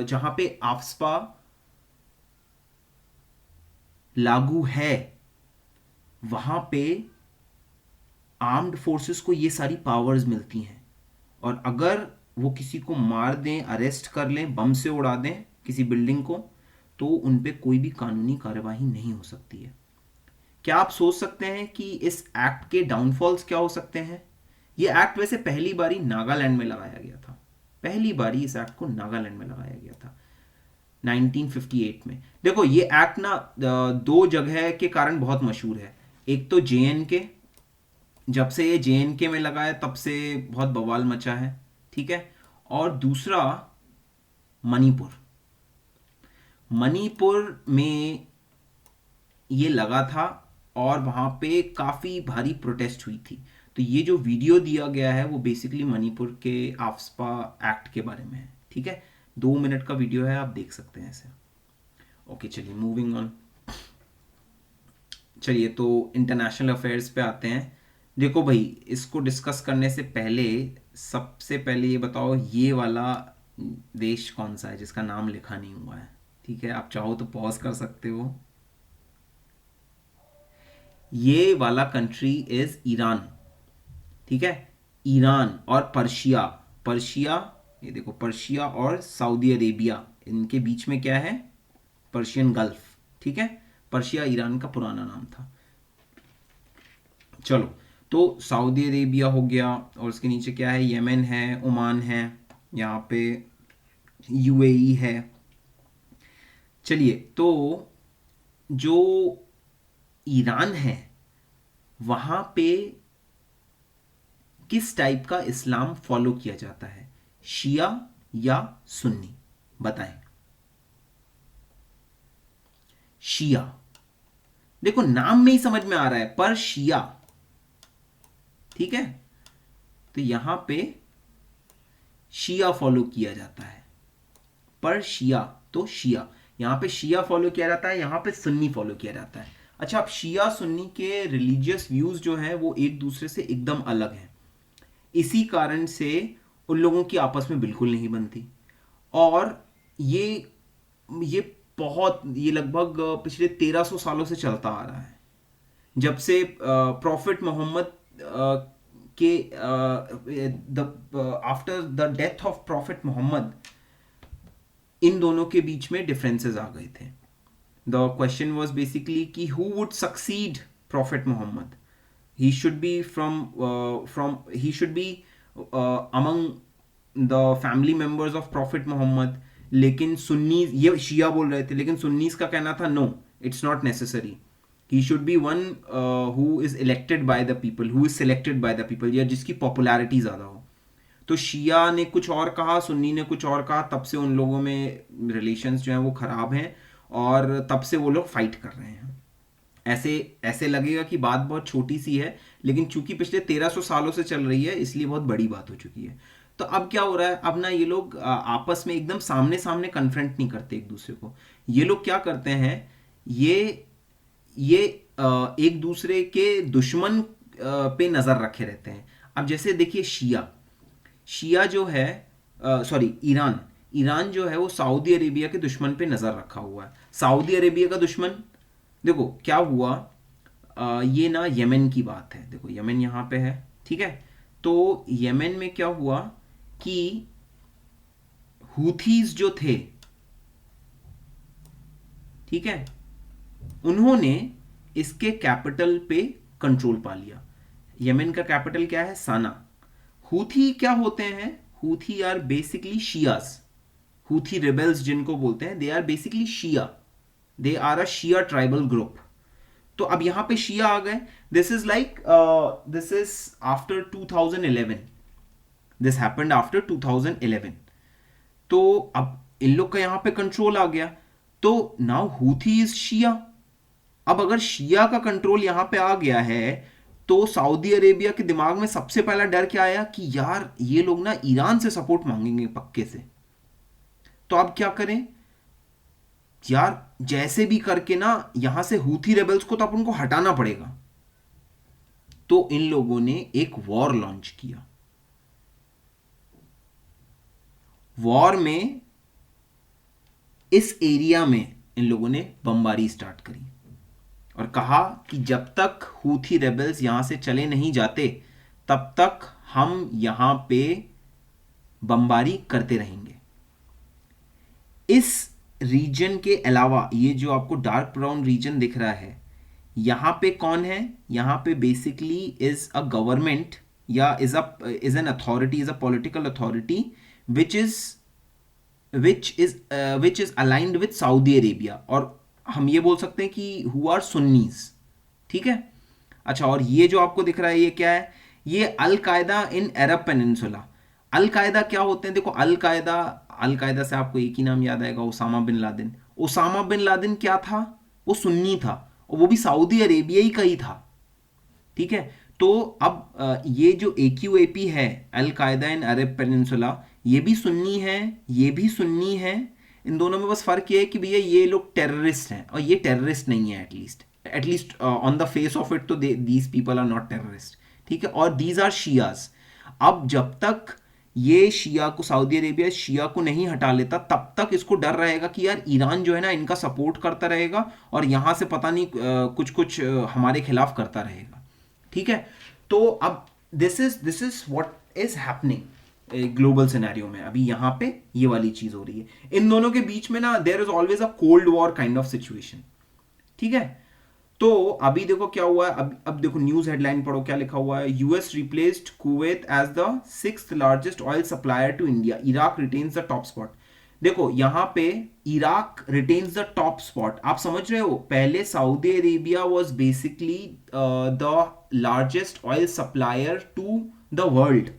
जहां पे आफ्सपा लागू है वहां पे आर्म्ड फोर्सेस को ये सारी पावर्स मिलती हैं। और अगर वो किसी को मार दें, अरेस्ट कर लें, बम से उड़ा दें किसी बिल्डिंग को, तो उन पे कोई भी कानूनी कार्यवाही नहीं हो सकती है। क्या आप सोच सकते हैं कि इस एक्ट के डाउनफॉल्स क्या हो सकते हैं? ये एक्ट वैसे पहली बारी नागालैंड में लगाया गया था। पहली बारी इस एक्ट को नागालैंड में लगाया गया था 1958 में। देखो, ये एक्ट ना दो जगह के कारण बहुत मशहूर है। एक तो जेएनके, जब से ये जेएनके में लगा है तब से बहुत बवाल मचा है। ठीक है, और दूसरा मणिपुर। मणिपुर में ये लगा था और वहाँ पे काफ़ी भारी प्रोटेस्ट हुई थी। तो ये जो वीडियो दिया गया है वो बेसिकली मणिपुर के आफ्सपा एक्ट के बारे में है। ठीक है, 2 मिनट का वीडियो है, आप देख सकते हैं ऐसे। ओके चलिए मूविंग ऑन। चलिए तो इंटरनेशनल अफेयर्स पे आते हैं। देखो भाई, इसको डिस्कस करने से पहले सबसे पहले ये बताओ, ये वाला देश कौन सा है जिसका नाम लिखा नहीं हुआ है? ठीक है, आप चाहो तो पॉज कर सकते हो। ये वाला कंट्री इज ईरान। ठीक है, ईरान और पर्शिया। पर्शिया, ये देखो, पर्शिया और सऊदी अरेबिया, इनके बीच में क्या है? Persian gulf. ठीक है, पर्शिया ईरान का पुराना नाम था। चलो, तो सऊदी अरेबिया हो गया और उसके नीचे क्या है? यमन है, ओमान है, यहाँ पे यूएई है। चलिए, तो जो ईरान है वहाँ पे किस टाइप का इस्लाम फॉलो किया जाता है? शिया या सुन्नी? बताएं। शिया। देखो नाम में ही समझ में आ रहा है, पर शिया। ठीक है, तो यहां पे शिया फॉलो किया जाता है। पर शिया तो शिया, यहां पे शिया फॉलो किया जाता है, यहां पे सुन्नी फॉलो किया जाता है। अच्छा, अब शिया सुन्नी के रिलीजियस व्यूज जो हैं वो एक दूसरे से एकदम अलग हैं। इसी कारण से उन लोगों की आपस में बिल्कुल नहीं बनती। और ये ये ये लगभग पिछले 1300 सालों से चलता आ रहा है, जब से प्रॉफिट मोहम्मद के after the death of prophet Muhammad इन दोनों के बीच में डिफरेंसेस आ गए थे। द क्वेश्चन वाज बेसिकली कि who would succeed prophet Muhammad? he should be he should be among the family members of prophet Muhammad। लेकिन सुन्नी, ये शिया बोल रहे थे, लेकिन सुन्नीस का कहना था no, it's not necessary, he should be one who is elected by the people, who is selected by the people, या जिसकी पॉपुलैरिटी ज़्यादा हो। तो शिया ने कुछ और कहा, सुन्नी ने कुछ और कहा, तब से उन लोगों में रिलेशंस जो हैं वो ख़राब हैं और तब से वो लोग फाइट कर रहे हैं। ऐसे ऐसे लगेगा कि बात बहुत छोटी सी है, लेकिन चूंकि पिछले 1300 सालों से चल रही है इसलिए बहुत बड़ी बात हो चुकी है। तो अब क्या हो रहा है? अब ना ये लोग आपस में एकदम सामने सामने कन्फ्रंट नहीं करते एक दूसरे को। ये लोग क्या करते हैं, ये एक दूसरे के दुश्मन पे नजर रखे रहते हैं। अब जैसे देखिए, शिया जो है, सॉरी ईरान, ईरान जो है वो सऊदी अरेबिया के दुश्मन पे नजर रखा हुआ है। सऊदी अरेबिया का दुश्मन, देखो क्या हुआ, ये ना यमन की बात है। देखो यमन यहाँ पे है, ठीक है। तो यमन में क्या हुआ कि हुथीज जो थे, ठीक है, उन्होंने इसके कैपिटल पे कंट्रोल पा लिया। यमन का कैपिटल क्या है? साना। हुथी क्या होते हैं? Houthi are basically Shias. Houthi rebels जिनको बोलते हैं, they are basically Shia, they are a Shia tribal group. तो अब यहां पे शिया आ गए। This is after 2011, this happened after 2011। तो अब इन लोग का यहां पे कंट्रोल आ गया, तो नाउ हुथी इज शिया। अब अगर शिया का कंट्रोल यहां पे आ गया है तो सऊदी अरेबिया के दिमाग में सबसे पहला डर क्या आया कि यार ये लोग ना ईरान से सपोर्ट मांगेंगे पक्के से। तो अब क्या करें यार, जैसे भी करके ना यहां से हुथी रेबल्स को तो अब उनको हटाना पड़ेगा। तो इन लोगों ने एक वॉर लॉन्च किया। वॉर में इस एरिया में इन लोगों ने बमबारी स्टार्ट करी और कहा कि जब तक हुथी रेबल्स यहां से चले नहीं जाते तब तक हम यहां पे बमबारी करते रहेंगे। इस रीजन के अलावा ये जो आपको डार्क ब्राउन रीजन दिख रहा है, यहां पे कौन है? यहां पे बेसिकली इज अ गवर्नमेंट या is an authority, is a political authority which is aligned with Saudi Arabia, और हम ये बोल सकते हैं कि हु आर सुन्नीज। ठीक है। अच्छा, और ये जो आपको दिख रहा है ये क्या है? ये अल कायदा इन अरब पेनिनसुला। अल कायदा क्या होते हैं? देखो, अल कायदा से आपको एक ही नाम याद आएगा, Osama bin Laden. Osama bin Laden क्या था? वो सुन्नी था, और वो भी सऊदी अरेबिया ही का ही था। ठीक है, तो अब ये जो AQAP है, अल कायदा इन अरब पेनिनसुला, ये भी सुन्नी है, ये भी सुन्नी है। इन दोनों में बस फर्क ये है कि भैया ये लोग टेररिस्ट हैं और ये टेररिस्ट नहीं है। At least on the face of it तो these people are not terrorist. ठीक है, और दीज आर शियाज। अब जब तक ये शिया को, सऊदी अरेबिया शिया को नहीं हटा लेता, तब तक इसको डर रहेगा कि यार ईरान जो है ना इनका सपोर्ट करता रहेगा और यहां से पता नहीं कुछ कुछ हमारे खिलाफ करता रहेगा। ठीक है, तो अब this is what is happening global scenario में। अभी यहां पे ये वाली चीज हो रही है। इन दोनों के बीच में ना there is always a cold war kind of situation. ठीक है, तो अभी देखो क्या हुआ है। अब देखो न्यूज हेडलाइन पढ़ो, क्या लिखा हुआ है। US replaced Kuwait as the 6th largest oil supplier to India, Iraq retains the top spot. देखो यहां पे Iraq retains the top spot. आप समझ रहे हो, पहले Saudi Arabia was basically the largest oil supplier to the world,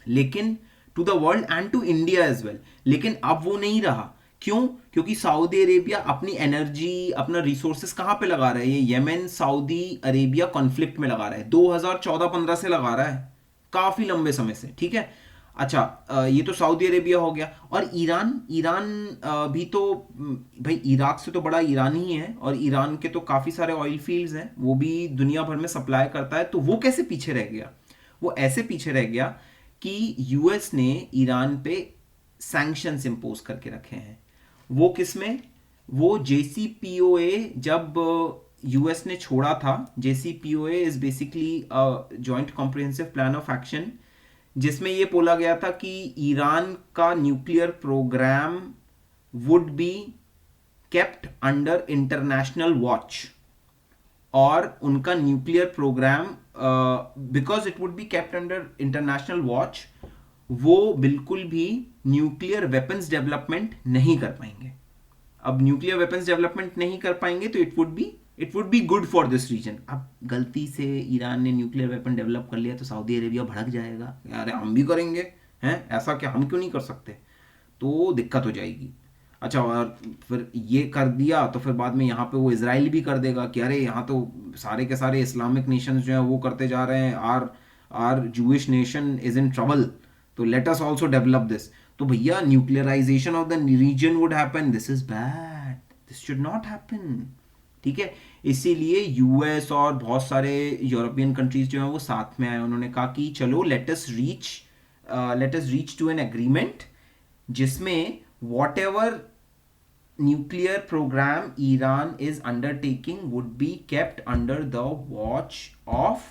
लेकिन to the world and to India as well. लेकिन अब वो नहीं रहा। क्यों? क्योंकि सऊदी अरेबिया अपनी एनर्जी, अपना रिसोर्सेस कहां पे लगा रहा है? ये यमन सऊदी अरेबिया कॉन्फ्लिक्ट में लगा रहा है, 2014-15 से लगा रहा है, काफी लंबे समय से। ठीक है, अच्छा ये तो सऊदी अरेबिया हो गया। और ईरान, भी तो भाई इराक से तो बड़ा ईरान ही है, और ईरान के तो काफी सारे ऑयल फील्ड्स हैं, वो भी दुनिया भर में सप्लाई करता है। तो वो कैसे पीछे रह गया? वो ऐसे पीछे रह गया कि यूएस ने ईरान पे सैंक्शंस इंपोज करके रखे हैं। वो किसमें? वो JCPOA जब यूएस ने छोड़ा था। JCPOA is basically joint comprehensive plan of action, जिसमें ये बोला गया था कि ईरान का nuclear programme would be kept under international watch, और उनका nuclear programme because it would be kept under international watch, वो बिल्कुल भी न्यूक्लियर वेपन्स डेवलपमेंट नहीं कर पाएंगे। अब न्यूक्लियर वेपन्स डेवलपमेंट नहीं कर पाएंगे तो it would be good for this reason. अब गलती से ईरान ने न्यूक्लियर वेपन डेवलप कर लिया तो सऊदी अरेबिया भड़क जाएगा, यार हम भी करेंगे, हैं ऐसा क्या, हम क्यों नहीं कर सकते? तो दिक्कत हो जाएगी। अच्छा, और फिर ये कर दिया तो फिर बाद में यहाँ पे वो इजराइल भी कर देगा कि अरे यहाँ तो सारे के सारे इस्लामिक नेशंस जो हैं वो करते जा रहे हैं, are Jewish nation is in trouble, तो let us also develop this. तो भैया nuclearization of the region would happen. This is bad, this should not happen. ठीक है, इसीलिए यूएस और बहुत सारे यूरोपियन कंट्रीज जो हैं वो साथ में आए। उन्होंने कहा कि चलो let us reach to an agreement जिसमें whatever nuclear program Iran is undertaking would be kept under the watch of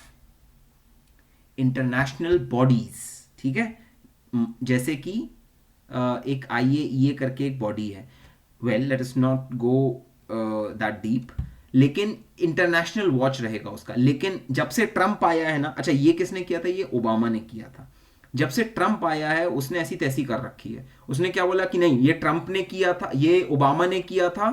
international bodies। ठीक है, जैसे कि एक IAEA करके एक बॉडी है। Well let us not go that deep, लेकिन इंटरनेशनल वॉच रहेगा उसका। लेकिन जब से ट्रंप आया है ना, अच्छा ये किसने किया था? ये ओबामा ने किया था। जब से ट्रंप आया है उसने ऐसी तैसी कर रखी है। उसने क्या बोला कि नहीं ये ट्रंप ने किया था, ये ओबामा ने किया था,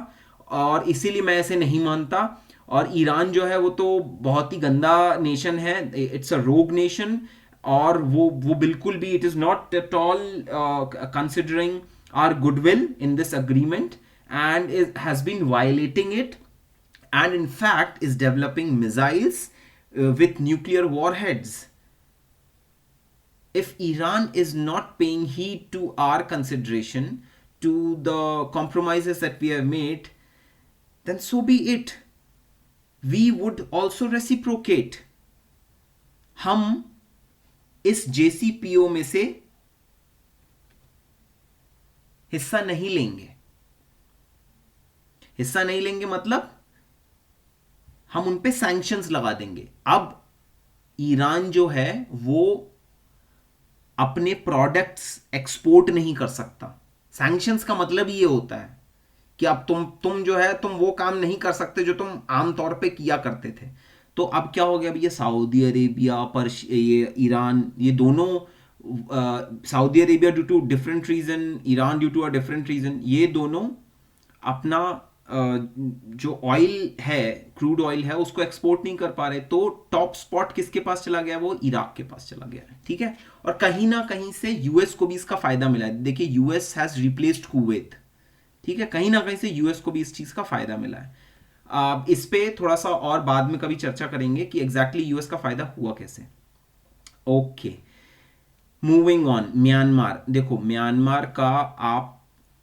और इसीलिए मैं ऐसे नहीं मानता। और ईरान जो है वो तो बहुत ही गंदा नेशन है, इट्स अ रोग नेशन, और वो बिल्कुल भी it is not at all considering our goodwill in this agreement and has been violating it, and in fact is developing missiles with nuclear warheads. If Iran is not paying heed to our consideration, to the compromises that we have made, then so be it. We would also reciprocate. हम इस JCPO में से हिस्सा नहीं लेंगे। हिस्सा नहीं लेंगे मतलब हम उन पे सैंक्शंस लगा देंगे। अब ईरान जो है वो अपने प्रोडक्ट्स एक्सपोर्ट नहीं कर सकता। सैंक्शंस का मतलब ये होता है कि अब तुम जो है तुम वो काम नहीं कर सकते जो तुम आमतौर पे किया करते थे। तो अब क्या हो गया भैया, सऊदी अरेबिया पर ये ईरान, ये दोनों, Saudi Arabia due to different reason, Iran due to a different reason, ये दोनों अपना जो ऑयल है, क्रूड ऑयल है, उसको एक्सपोर्ट नहीं कर पा रहे। तो टॉप स्पॉट किसके पास चला गया? वो इराक के पास चला गया है। ठीक है, और कहीं ना कहीं से यूएस को भी इसका फायदा मिला है। देखिए यूएस हैज रिप्लेस्ड कुवैत। ठीक है, कहीं ना कहीं से यूएस को भी इस चीज का फायदा मिला है। इस पे थोड़ा सा और बाद में कभी चर्चा करेंगे कि एग्जैक्टली यूएस का फायदा हुआ कैसे। Okay, moving on, Myanmar. देखो म्यांमार का आप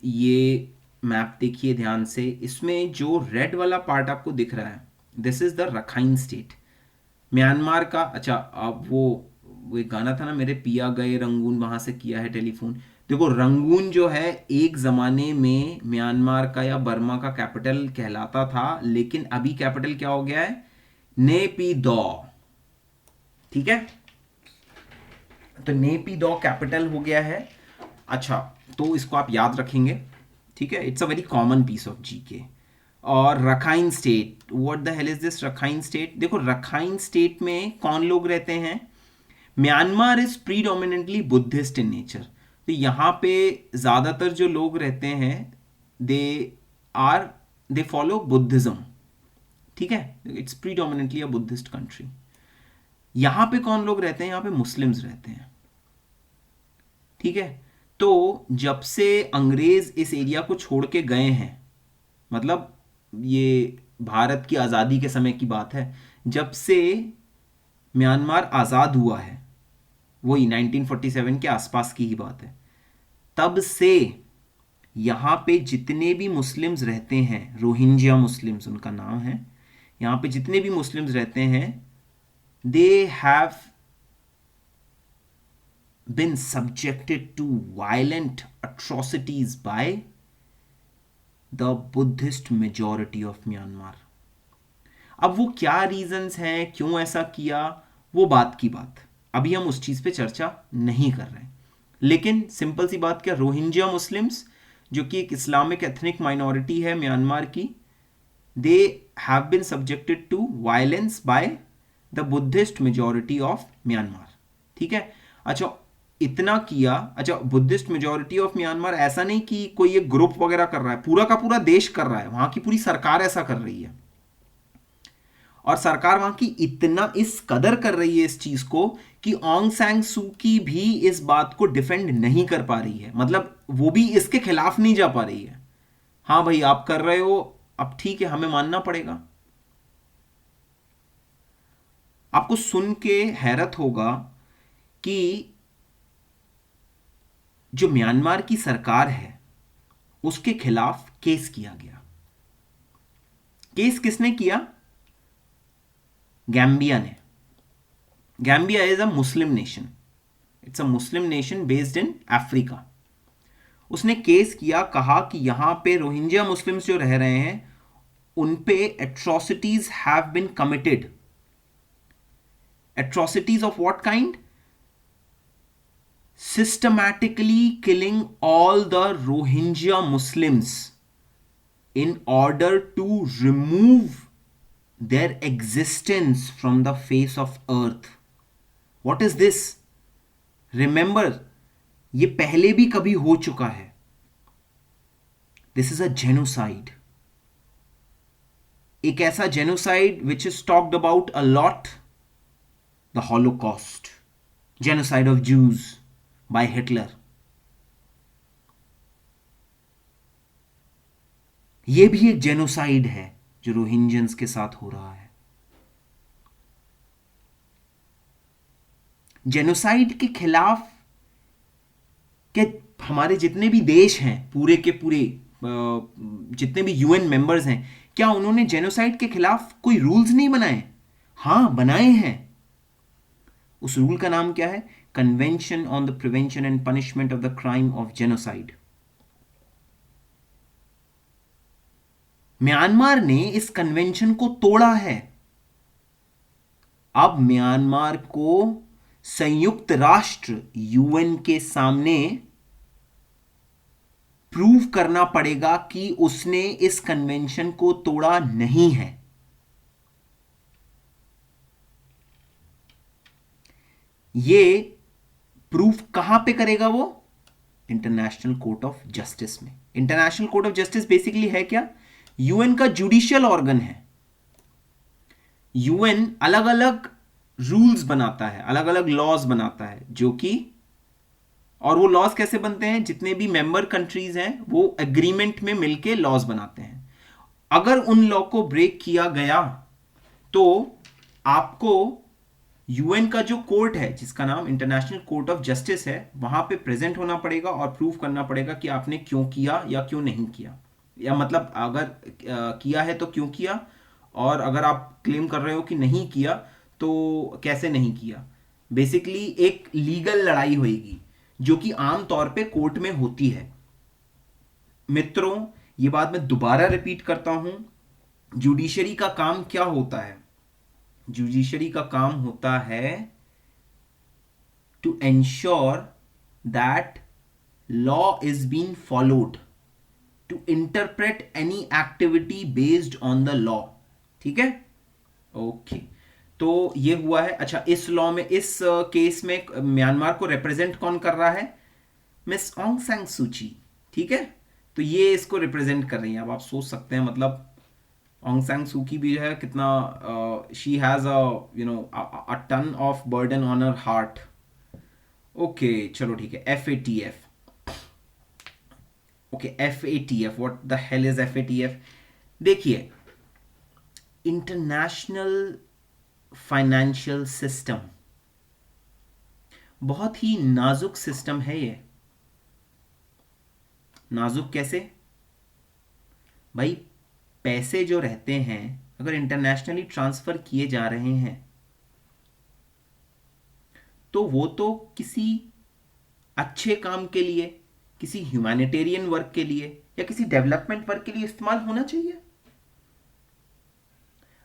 ये मैप देखिए ध्यान से, इसमें जो रेड वाला पार्ट आपको दिख रहा है, this is the Rakhine state Myanmar का। अच्छा, अब वो एक गाना था ना, मेरे पिया गए रंगून, वहां से किया है टेलीफोन। देखो रंगून जो है एक जमाने में म्यांमार का या बर्मा का कैपिटल कहलाता था, लेकिन अभी कैपिटल क्या हो गया है, नेपिदो। ठीक है, तो नेपिदो कैपिटल हो गया है। अच्छा, तो इसको आप याद रखेंगे, ठीक है, it's a very common piece of GK. और Rakhine state, what the hell is this Rakhine state? देखो रखाइन स्टेट में कौन लोग रहते हैं? Myanmar is predominantly Buddhist in nature, तो यहाँ पे ज़्यादातर जो लोग रहते हैं दे दे फॉलो बुद्धिज्म। ठीक है, it's predominantly a Buddhist country. यहाँ पे कौन लोग रहते हैं? यहाँ पे मुस्लिम्स रहते हैं। ठीक है, तो जब से अंग्रेज इस एरिया को छोड़ के गए हैं, मतलब ये भारत की आज़ादी के समय की बात है, जब से म्यांमार आज़ाद हुआ है, वही 1947 के आसपास की ही बात है, तब से यहाँ पे जितने भी मुस्लिम्स रहते हैं, रोहिंग्या मुस्लिम्स उनका नाम है, यहाँ पे जितने भी मुस्लिम्स रहते हैं, they have been subjected to violent atrocities by the Buddhist majority of Myanmar. अब वो क्या रीजंस हैं, क्यों ऐसा किया, वो बात की बात, अभी हम उस चीज पे चर्चा नहीं कर रहे हैं। लेकिन सिंपल सी बात, क्या रोहिंग्या मुस्लिम्स जो कि एक इस्लामिक एथनिक माइनॉरिटी है म्यांमार की, they have been subjected to violence by the Buddhist majority of Myanmar. ठीक है, अच्छा इतना किया। अच्छा, बुद्धिस्ट मेजॉरिटी ऑफ म्यांमार ऐसा नहीं कि कोई एक ग्रुप वगैरह कर रहा है, पूरा का पूरा देश कर रहा है, वहां की पूरी सरकार ऐसा कर रही है। और सरकार वहां की इतना इस कदर कर रही है इस चीज को कि ऑन्ग सैंग सू की भी इस बात को डिफेंड नहीं कर पा रही है, मतलब वो भी इसके खिलाफ नहीं जा पा रही है। हाँ भाई आप कर रहे हो, अब ठीक है हमें मानना पड़ेगा। आपको सुन के हैरत होगा कि जो म्यांमार की सरकार है उसके खिलाफ केस किया गया। केस किसने किया? गैम्बिया ने। Gambia is a Muslim nation, it's a Muslim nation based in Africa. उसने केस किया, कहा कि यहां पे रोहिंग्या मुस्लिम्स जो रह रहे हैं उन पे atrocities have been committed. Atrocities of what kind? systematically killing all the Rohingya Muslims in order to remove their existence from the face of earth. What is this? Remember, ये पहले भी कभी हो चुका है। This is a genocide. एक ऐसा genocide which is talked about a lot, the Holocaust, genocide of Jews by Hitler. ये भी एक जेनोसाइड है जो रोहिंग्यंस के साथ हो रहा है। जेनोसाइड के खिलाफ के हमारे जितने भी देश हैं, पूरे के पूरे जितने भी यूएन मेंबर्स हैं, क्या उन्होंने जेनोसाइड के खिलाफ कोई रूल्स नहीं बनाए? हाँ बनाए हैं। उस रूल का नाम क्या है? Convention on the Prevention and Punishment of the Crime of Genocide. Myanmar ने इस कन्वेंशन को तोड़ा है। अब म्यांमार को संयुक्त राष्ट्र यूएन के सामने प्रूव करना पड़ेगा कि उसने इस कन्वेंशन को तोड़ा नहीं है। ये प्रूफ कहां पे करेगा वो? इंटरनेशनल कोर्ट ऑफ जस्टिस में। International court of justice basically है क्या? यूएन का जुडिशियल ऑर्गन है। यूएन अलग अलग रूल्स बनाता है, अलग अलग लॉज बनाता है जो कि और वो लॉज कैसे बनते हैं? जितने भी मेंबर कंट्रीज हैं वो एग्रीमेंट में मिलके लॉज बनाते हैं। अगर उन लॉ को ब्रेक किया गया तो आपको यूएन का जो कोर्ट है जिसका नाम इंटरनेशनल कोर्ट ऑफ जस्टिस है, वहां पे प्रेजेंट होना पड़ेगा और प्रूव करना पड़ेगा कि आपने क्यों किया या क्यों नहीं किया, या मतलब अगर किया है तो क्यों किया, और अगर आप क्लेम कर रहे हो कि नहीं किया तो कैसे नहीं किया। बेसिकली एक लीगल लड़ाई होगी जो कि आम तौर पे कोर्ट में होती है। मित्रों, ये बात मैं दोबारा रिपीट करता हूं, जुडिशरी का काम क्या होता है? जुडिशरी का काम होता है to ensure that law is being followed, to interpret any activity based on the law. ठीक है, ओके। तो ये हुआ है। अच्छा, इस लॉ में, इस केस में म्यांमार को रिप्रेजेंट कौन कर रहा है? मिस ऑन्ग सैंग सूची। ठीक है, तो ये इसको रिप्रेजेंट कर रही हैं। अब आप सोच सकते हैं, मतलब ऑन्ग सैंग सूकी भी जो है कितना, she has a a ton of burden on her heart. Okay चलो ठीक है, FATF। Okay, FATF, what the hell is FATF? देखिए, इंटरनेशनल फाइनेंशियल सिस्टम बहुत ही नाजुक सिस्टम है। ये नाजुक कैसे भाई? पैसे जो रहते हैं अगर इंटरनेशनली ट्रांसफर किए जा रहे हैं तो वो तो किसी अच्छे काम के लिए, किसी ह्यूमैनिटेरियन वर्क के लिए या किसी डेवलपमेंट वर्क के लिए इस्तेमाल होना चाहिए।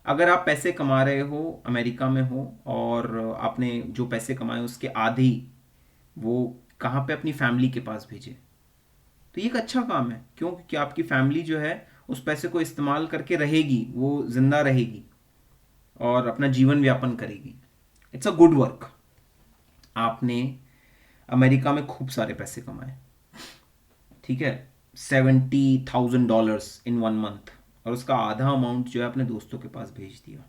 अगर आप पैसे कमा रहे हो, अमेरिका में हो, और आपने जो पैसे कमाए उसके आधी वो कहाँ पे अपनी फैमिली के पास भेजे, तो ये एक अच्छा काम है। क्यों? क्योंकि आपकी फैमिली जो है उस पैसे को इस्तेमाल करके रहेगी, वो जिंदा रहेगी और अपना जीवन व्यापन करेगी। It's a good work. आपने अमेरिका में खूब सारे पैसे कमाए, ठीक है, $70,000 इन 1 मंथ, और उसका आधा अमाउंट जो है अपने दोस्तों के पास भेज दिया।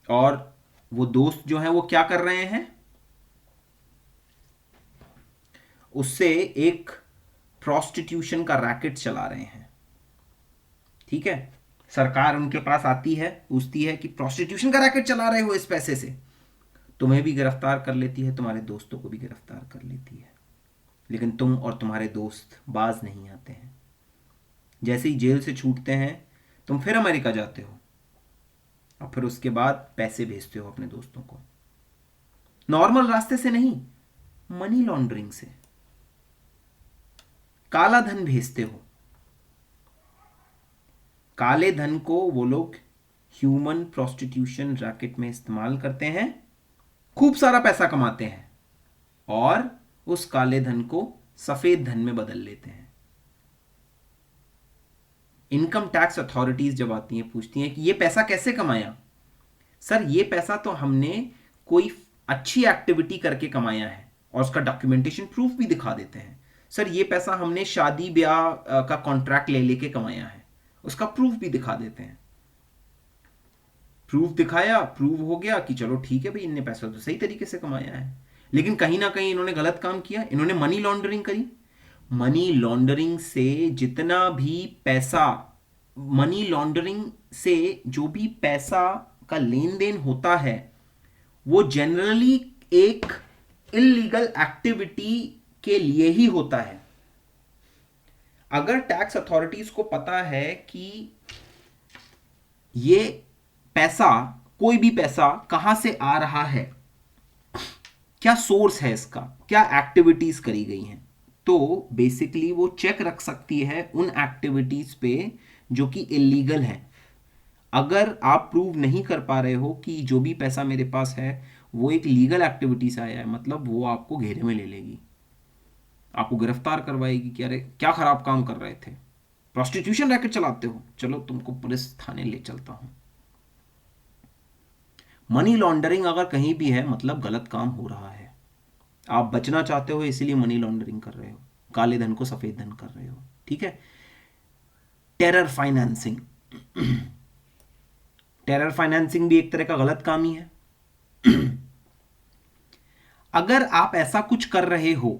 और वो दोस्त जो हैं वो क्या कर रहे हैं? उससे एक प्रोस्टिट्यूशन का रैकेट चला रहे हैं। ठीक है, सरकार उनके पास आती है, पूछती है कि प्रोस्टिट्यूशन का रैकेट चला रहे हो इस पैसे से, तुम्हें भी गिरफ्तार कर लेती है, तुम्हारे दोस्तों को भी गिरफ्तार कर लेती है। लेकिन तुम और तुम्हारे दोस्त बाज नहीं आते हैं। जैसे ही जेल से छूटते हैं तुम फिर अमेरिका जाते हो और फिर उसके बाद पैसे भेजते हो अपने दोस्तों को, नॉर्मल रास्ते से नहीं, मनी लॉन्ड्रिंग से काला धन भेजते हो। काले धन को वो लोग ह्यूमन प्रोस्टिट्यूशन रैकेट में इस्तेमाल करते हैं, खूब सारा पैसा कमाते हैं और उस काले धन को सफेद धन में बदल लेते हैं। इनकम टैक्स अथॉरिटीज जब आती हैं, पूछती हैं कि ये पैसा कैसे कमाया? सर, ये पैसा तो हमने कोई अच्छी एक्टिविटी करके कमाया है, और उसका डॉक्यूमेंटेशन प्रूफ भी दिखा देते हैं। सर, ये पैसा हमने शादी ब्याह का कॉन्ट्रैक्ट ले लेके कमाया है, उसका प्रूफ भी दिखा देते हैं। प्रूफ दिखाया, प्रूव हो गया कि चलो ठीक है भाई, इनने पैसा तो सही तरीके से कमाया है। लेकिन कहीं ना कहीं इन्होंने गलत काम किया, इन्होंने मनी लॉन्ड्रिंग करी। मनी लॉन्ड्रिंग से जितना भी पैसा, मनी लॉन्ड्रिंग से जो भी पैसा का लेन देन होता है वो जनरली एक इलीगल एक्टिविटी के लिए ही होता है। अगर टैक्स अथॉरिटीज को पता है कि ये पैसा, कोई भी पैसा कहां से आ रहा है, क्या सोर्स है इसका, क्या एक्टिविटीज करी गई हैं, तो बेसिकली वो चेक रख सकती है उन एक्टिविटीज पे जो कि इलीगल है। अगर आप प्रूव नहीं कर पा रहे हो कि जो भी पैसा मेरे पास है वो एक लीगल एक्टिविटी से आया है, मतलब वो आपको घेरे में ले लेगी, आपको गिरफ्तार करवाएगी कि अरे क्या खराब काम कर रहे थे, प्रोस्टिट्यूशन रैकेट चलाते हो, चलो तुमको पुलिस थाने ले चलता हूं। मनी लॉन्ड्रिंग अगर कहीं भी है मतलब गलत काम हो रहा है। आप बचना चाहते हो इसीलिए मनी लॉन्ड्रिंग कर रहे हो, काले धन को सफेद धन कर रहे हो। ठीक है, टेरर फाइनेंसिंग। टेरर फाइनेंसिंग भी एक तरह का गलत काम ही है। अगर आप ऐसा कुछ कर रहे हो,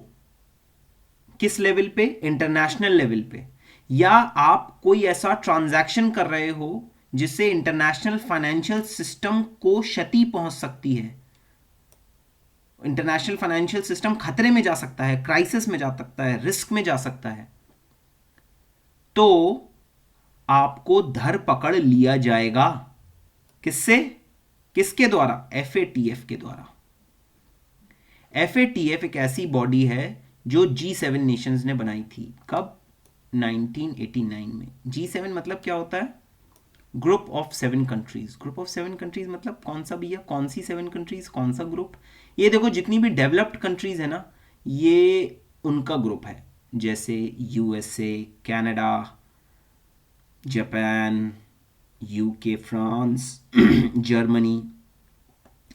किस लेवल पे, इंटरनेशनल लेवल पे, या आप कोई ऐसा ट्रांजैक्शन कर रहे हो जिससे इंटरनेशनल फाइनेंशियल सिस्टम को क्षति पहुंच सकती है, इंटरनेशनल फाइनेंशियल सिस्टम खतरे में जा सकता है, क्राइसिस में जा सकता है, रिस्क में जा सकता है, तो आपको धर पकड़ लिया जाएगा। किससे? किसके द्वारा? एफएटीएफ के द्वारा। एफएटीएफ एक ऐसी बॉडी है जो G7 नेशंस ने बनाई थी। कब? 1989 में। G7 मतलब क्या होता है? Group of 7 countries. Group of 7 countries मतलब कौन सा भैया? कौन सी 7 कंट्रीज? कौन सा ग्रुप? ये देखो, जितनी भी डेवलप्ड कंट्रीज है ना, ये उनका ग्रुप है। जैसे USA, Canada, Japan, UK, France, Germany,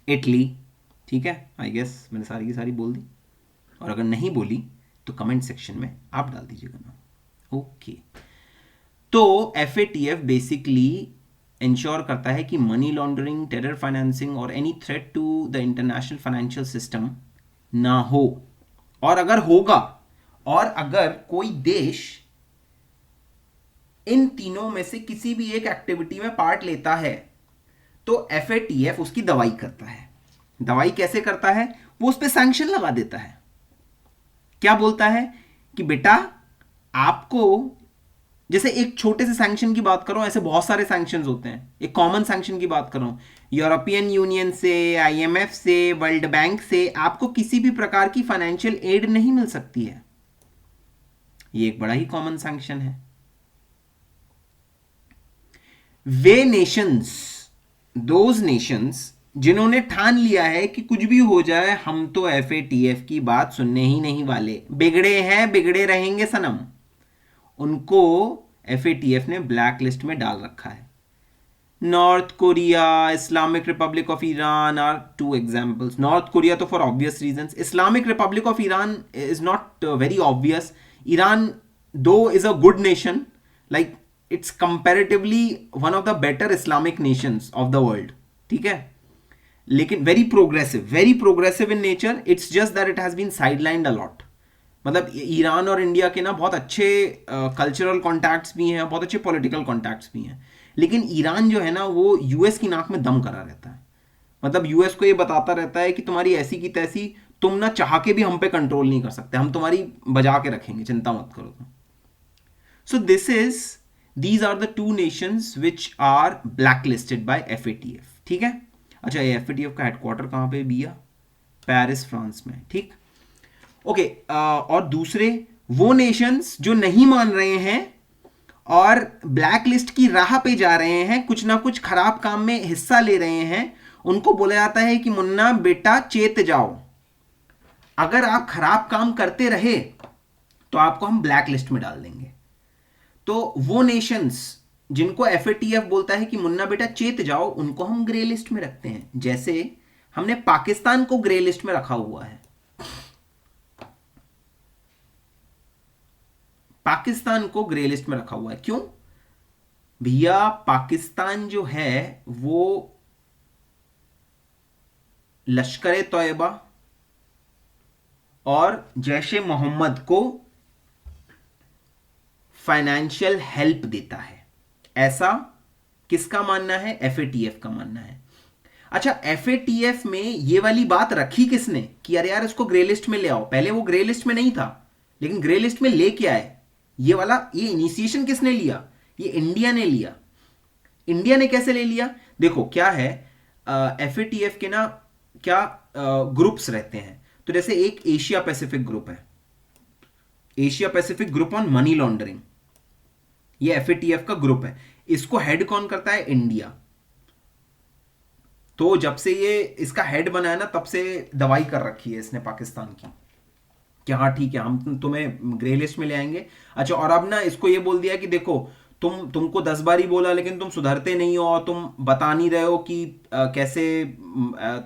Italy. ठीक है, आई गेस मैंने सारी की सारी बोल दी, और अगर नहीं बोली तो कमेंट सेक्शन में आप डाल दीजिएगा ना। ओके, तो एफएटीएफ बेसिकली इंश्योर करता है कि मनी लॉन्ड्रिंग, टेरर फाइनेंसिंग और any threat to the international financial system ना हो। और अगर होगा, और अगर कोई देश इन तीनों में से किसी भी एक एक्टिविटी में पार्ट लेता है, तो एफएटीएफ उसकी दवाई करता है। दवाई कैसे करता है? वो उस पर सैंक्शन लगा देता है। क्या बोलता है कि बेटा आपको, जैसे एक छोटे से सैंक्शन की बात करो, ऐसे बहुत सारे सैंक्शन होते हैं। एक कॉमन सैंक्शन की बात करो, यूरोपियन यूनियन से, आईएमएफ से, वर्ल्ड बैंक से आपको किसी भी प्रकार की फाइनेंशियल एड नहीं मिल सकती है। ये एक बड़ा ही कॉमन सैंक्शन है। वे नेशंस, दोज नेशंस जिन्होंने ठान लिया है कि कुछ भी हो जाए हम तो एफएटीएफ की बात सुनने ही नहीं वाले, बिगड़े हैं बिगड़े रहेंगे सनम, उनको एफएटीएफ ने ब्लैक लिस्ट में डाल रखा है। North Korea, Islamic Republic of Iran are two examples. North Korea तो for obvious reasons, Islamic Republic of Iran is not very obvious. Iran though is a good nation, like it's comparatively one of the better Islamic nations of the world, ठीक है, लेकिन very progressive in nature. It's just that it has been sidelined a lot. मतलब Iran और India के ना बहुत अच्छे cultural contacts भी हैं, बहुत अच्छे पॉलिटिकल कॉन्टैक्ट्स भी हैं, लेकिन ईरान जो है ना वो यूएस की नाक में दम करा रहता है। मतलब यूएस को ये बताता रहता है कि तुम्हारी ऐसी की तैसी, तुम ना चाह के भी हम पे कंट्रोल नहीं कर सकते, हम तुम्हारी बजा के रखेंगे, चिंता मत करो तुम। So these are the two nations which are blacklisted by FATF. ठीक है, अच्छा ये एफएटीएफ का हेडक्वार्टर कहाँ पे भैया? पेरिस, फ्रांस में। ठीक, ओके। और दूसरे वो नेशंस जो नहीं मान रहे हैं और ब्लैक लिस्ट की राह पे जा रहे हैं, कुछ ना कुछ खराब काम में हिस्सा ले रहे हैं, उनको बोला जाता है कि मुन्ना बेटा चेत जाओ, अगर आप खराब काम करते रहे तो आपको हम ब्लैक लिस्ट में डाल देंगे। तो वो नेशंस जिनको एफएटीएफ बोलता है कि मुन्ना बेटा चेत जाओ, उनको हम ग्रे लिस्ट में रखते हैं। जैसे हमने पाकिस्तान को ग्रे लिस्ट में रखा हुआ है। पाकिस्तान को ग्रे लिस्ट में रखा हुआ है, क्यों भैया? पाकिस्तान जो है वो लश्कर तौयबा और जैश ए मोहम्मद को फाइनेंशियल हेल्प देता है, ऐसा किसका मानना है? एफएटीएफ का मानना है। अच्छा, एफएटीएफ में ये वाली बात रखी किसने कि अरे यार इसको ग्रे लिस्ट में ले आओ? पहले वो ग्रे लिस्ट में नहीं था, लेकिन ग्रे लिस्ट में लेके आए। ये इनिशिएशन किसने लिया? ये इंडिया ने लिया। इंडिया ने कैसे ले लिया? देखो क्या है, एफएटीएफ के ना क्या ग्रुप्स रहते हैं। तो जैसे एक एशिया पैसिफिक ग्रुप है, Asia Pacific group on money laundering, ये एफएटीएफ का ग्रुप है। इसको हेड कौन करता है? इंडिया। तो जब से ये इसका हेड बना है ना, तब से दवाई कर रखी है इसने पाकिस्तान की कि हाँ ठीक है हम तुम्हें ग्रे लिस्ट में ले आएंगे। अच्छा, और अब ना इसको ये बोल दिया कि देखो तुमको 10 बार ही बोला लेकिन तुम सुधरते नहीं हो, और तुम बता नहीं रहे हो कि कैसे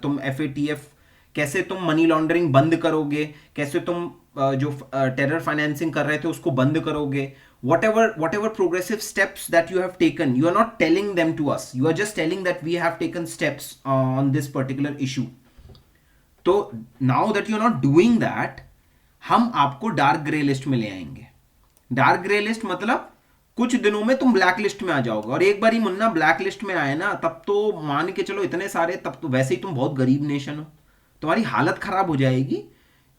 तुम एफएटीएफ, कैसे तुम मनी लॉन्ड्रिंग बंद करोगे, कैसे तुम जो टेरर फाइनेंसिंग कर रहे थे उसको बंद करोगे। whatever progressive steps that you have taken, you are not telling them to us, you are just telling that we have taken steps on this particular issue. तो now that you are not doing that, हम आपको dark grey list में ले आएंगे। Dark grey list मतलब कुछ दिनों में तुम ब्लैक लिस्ट में आ जाओगे, और एक बार ही मुन्ना ब्लैक लिस्ट में आए ना, तब तो मान के चलो इतने सारे, तब तो वैसे ही तुम बहुत गरीब नेशन हो, तुम्हारी हालत खराब हो जाएगी।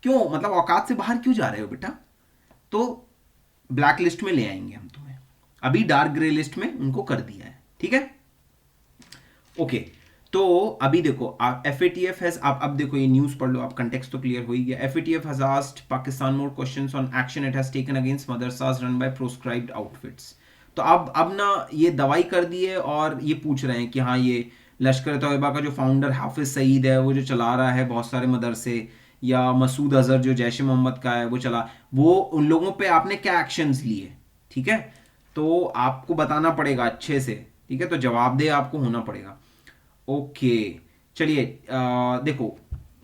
क्यों, मतलब औकात से बाहर क्यों जा रहे हो बेटा? तो ब्लैक लिस्ट में ले आएंगे हम तुम्हें, अभी डार्क ग्रे लिस्ट में उनको कर दिया है, ठीक है। ओके, तो अभी देखो आप FATF हैज, आप अब देखो ये न्यूज पढ़ लो, आप कंटेक्स्ट तो क्लियर हो ही गया। FATF has asked Pakistan more questions on action it has taken against madrasas run by proscribed outfits. तो अब ना ये दवाई कर दी है, और ये पूछ रहे हैं कि हाँ, ये लश्कर तोयबा का जो फाउंडर हाफिज सईद है, वो जो चला रहा है बहुत सारे मदरसे, या मसूद अजहर जो जैश मोहम्मद का है वो चला, वो उन लोगों पे आपने क्या एक्शंस लिए, ठीक है। तो आपको बताना पड़ेगा अच्छे से, ठीक है, तो जवाबदेह आपको होना पड़ेगा। ओके, चलिए देखो,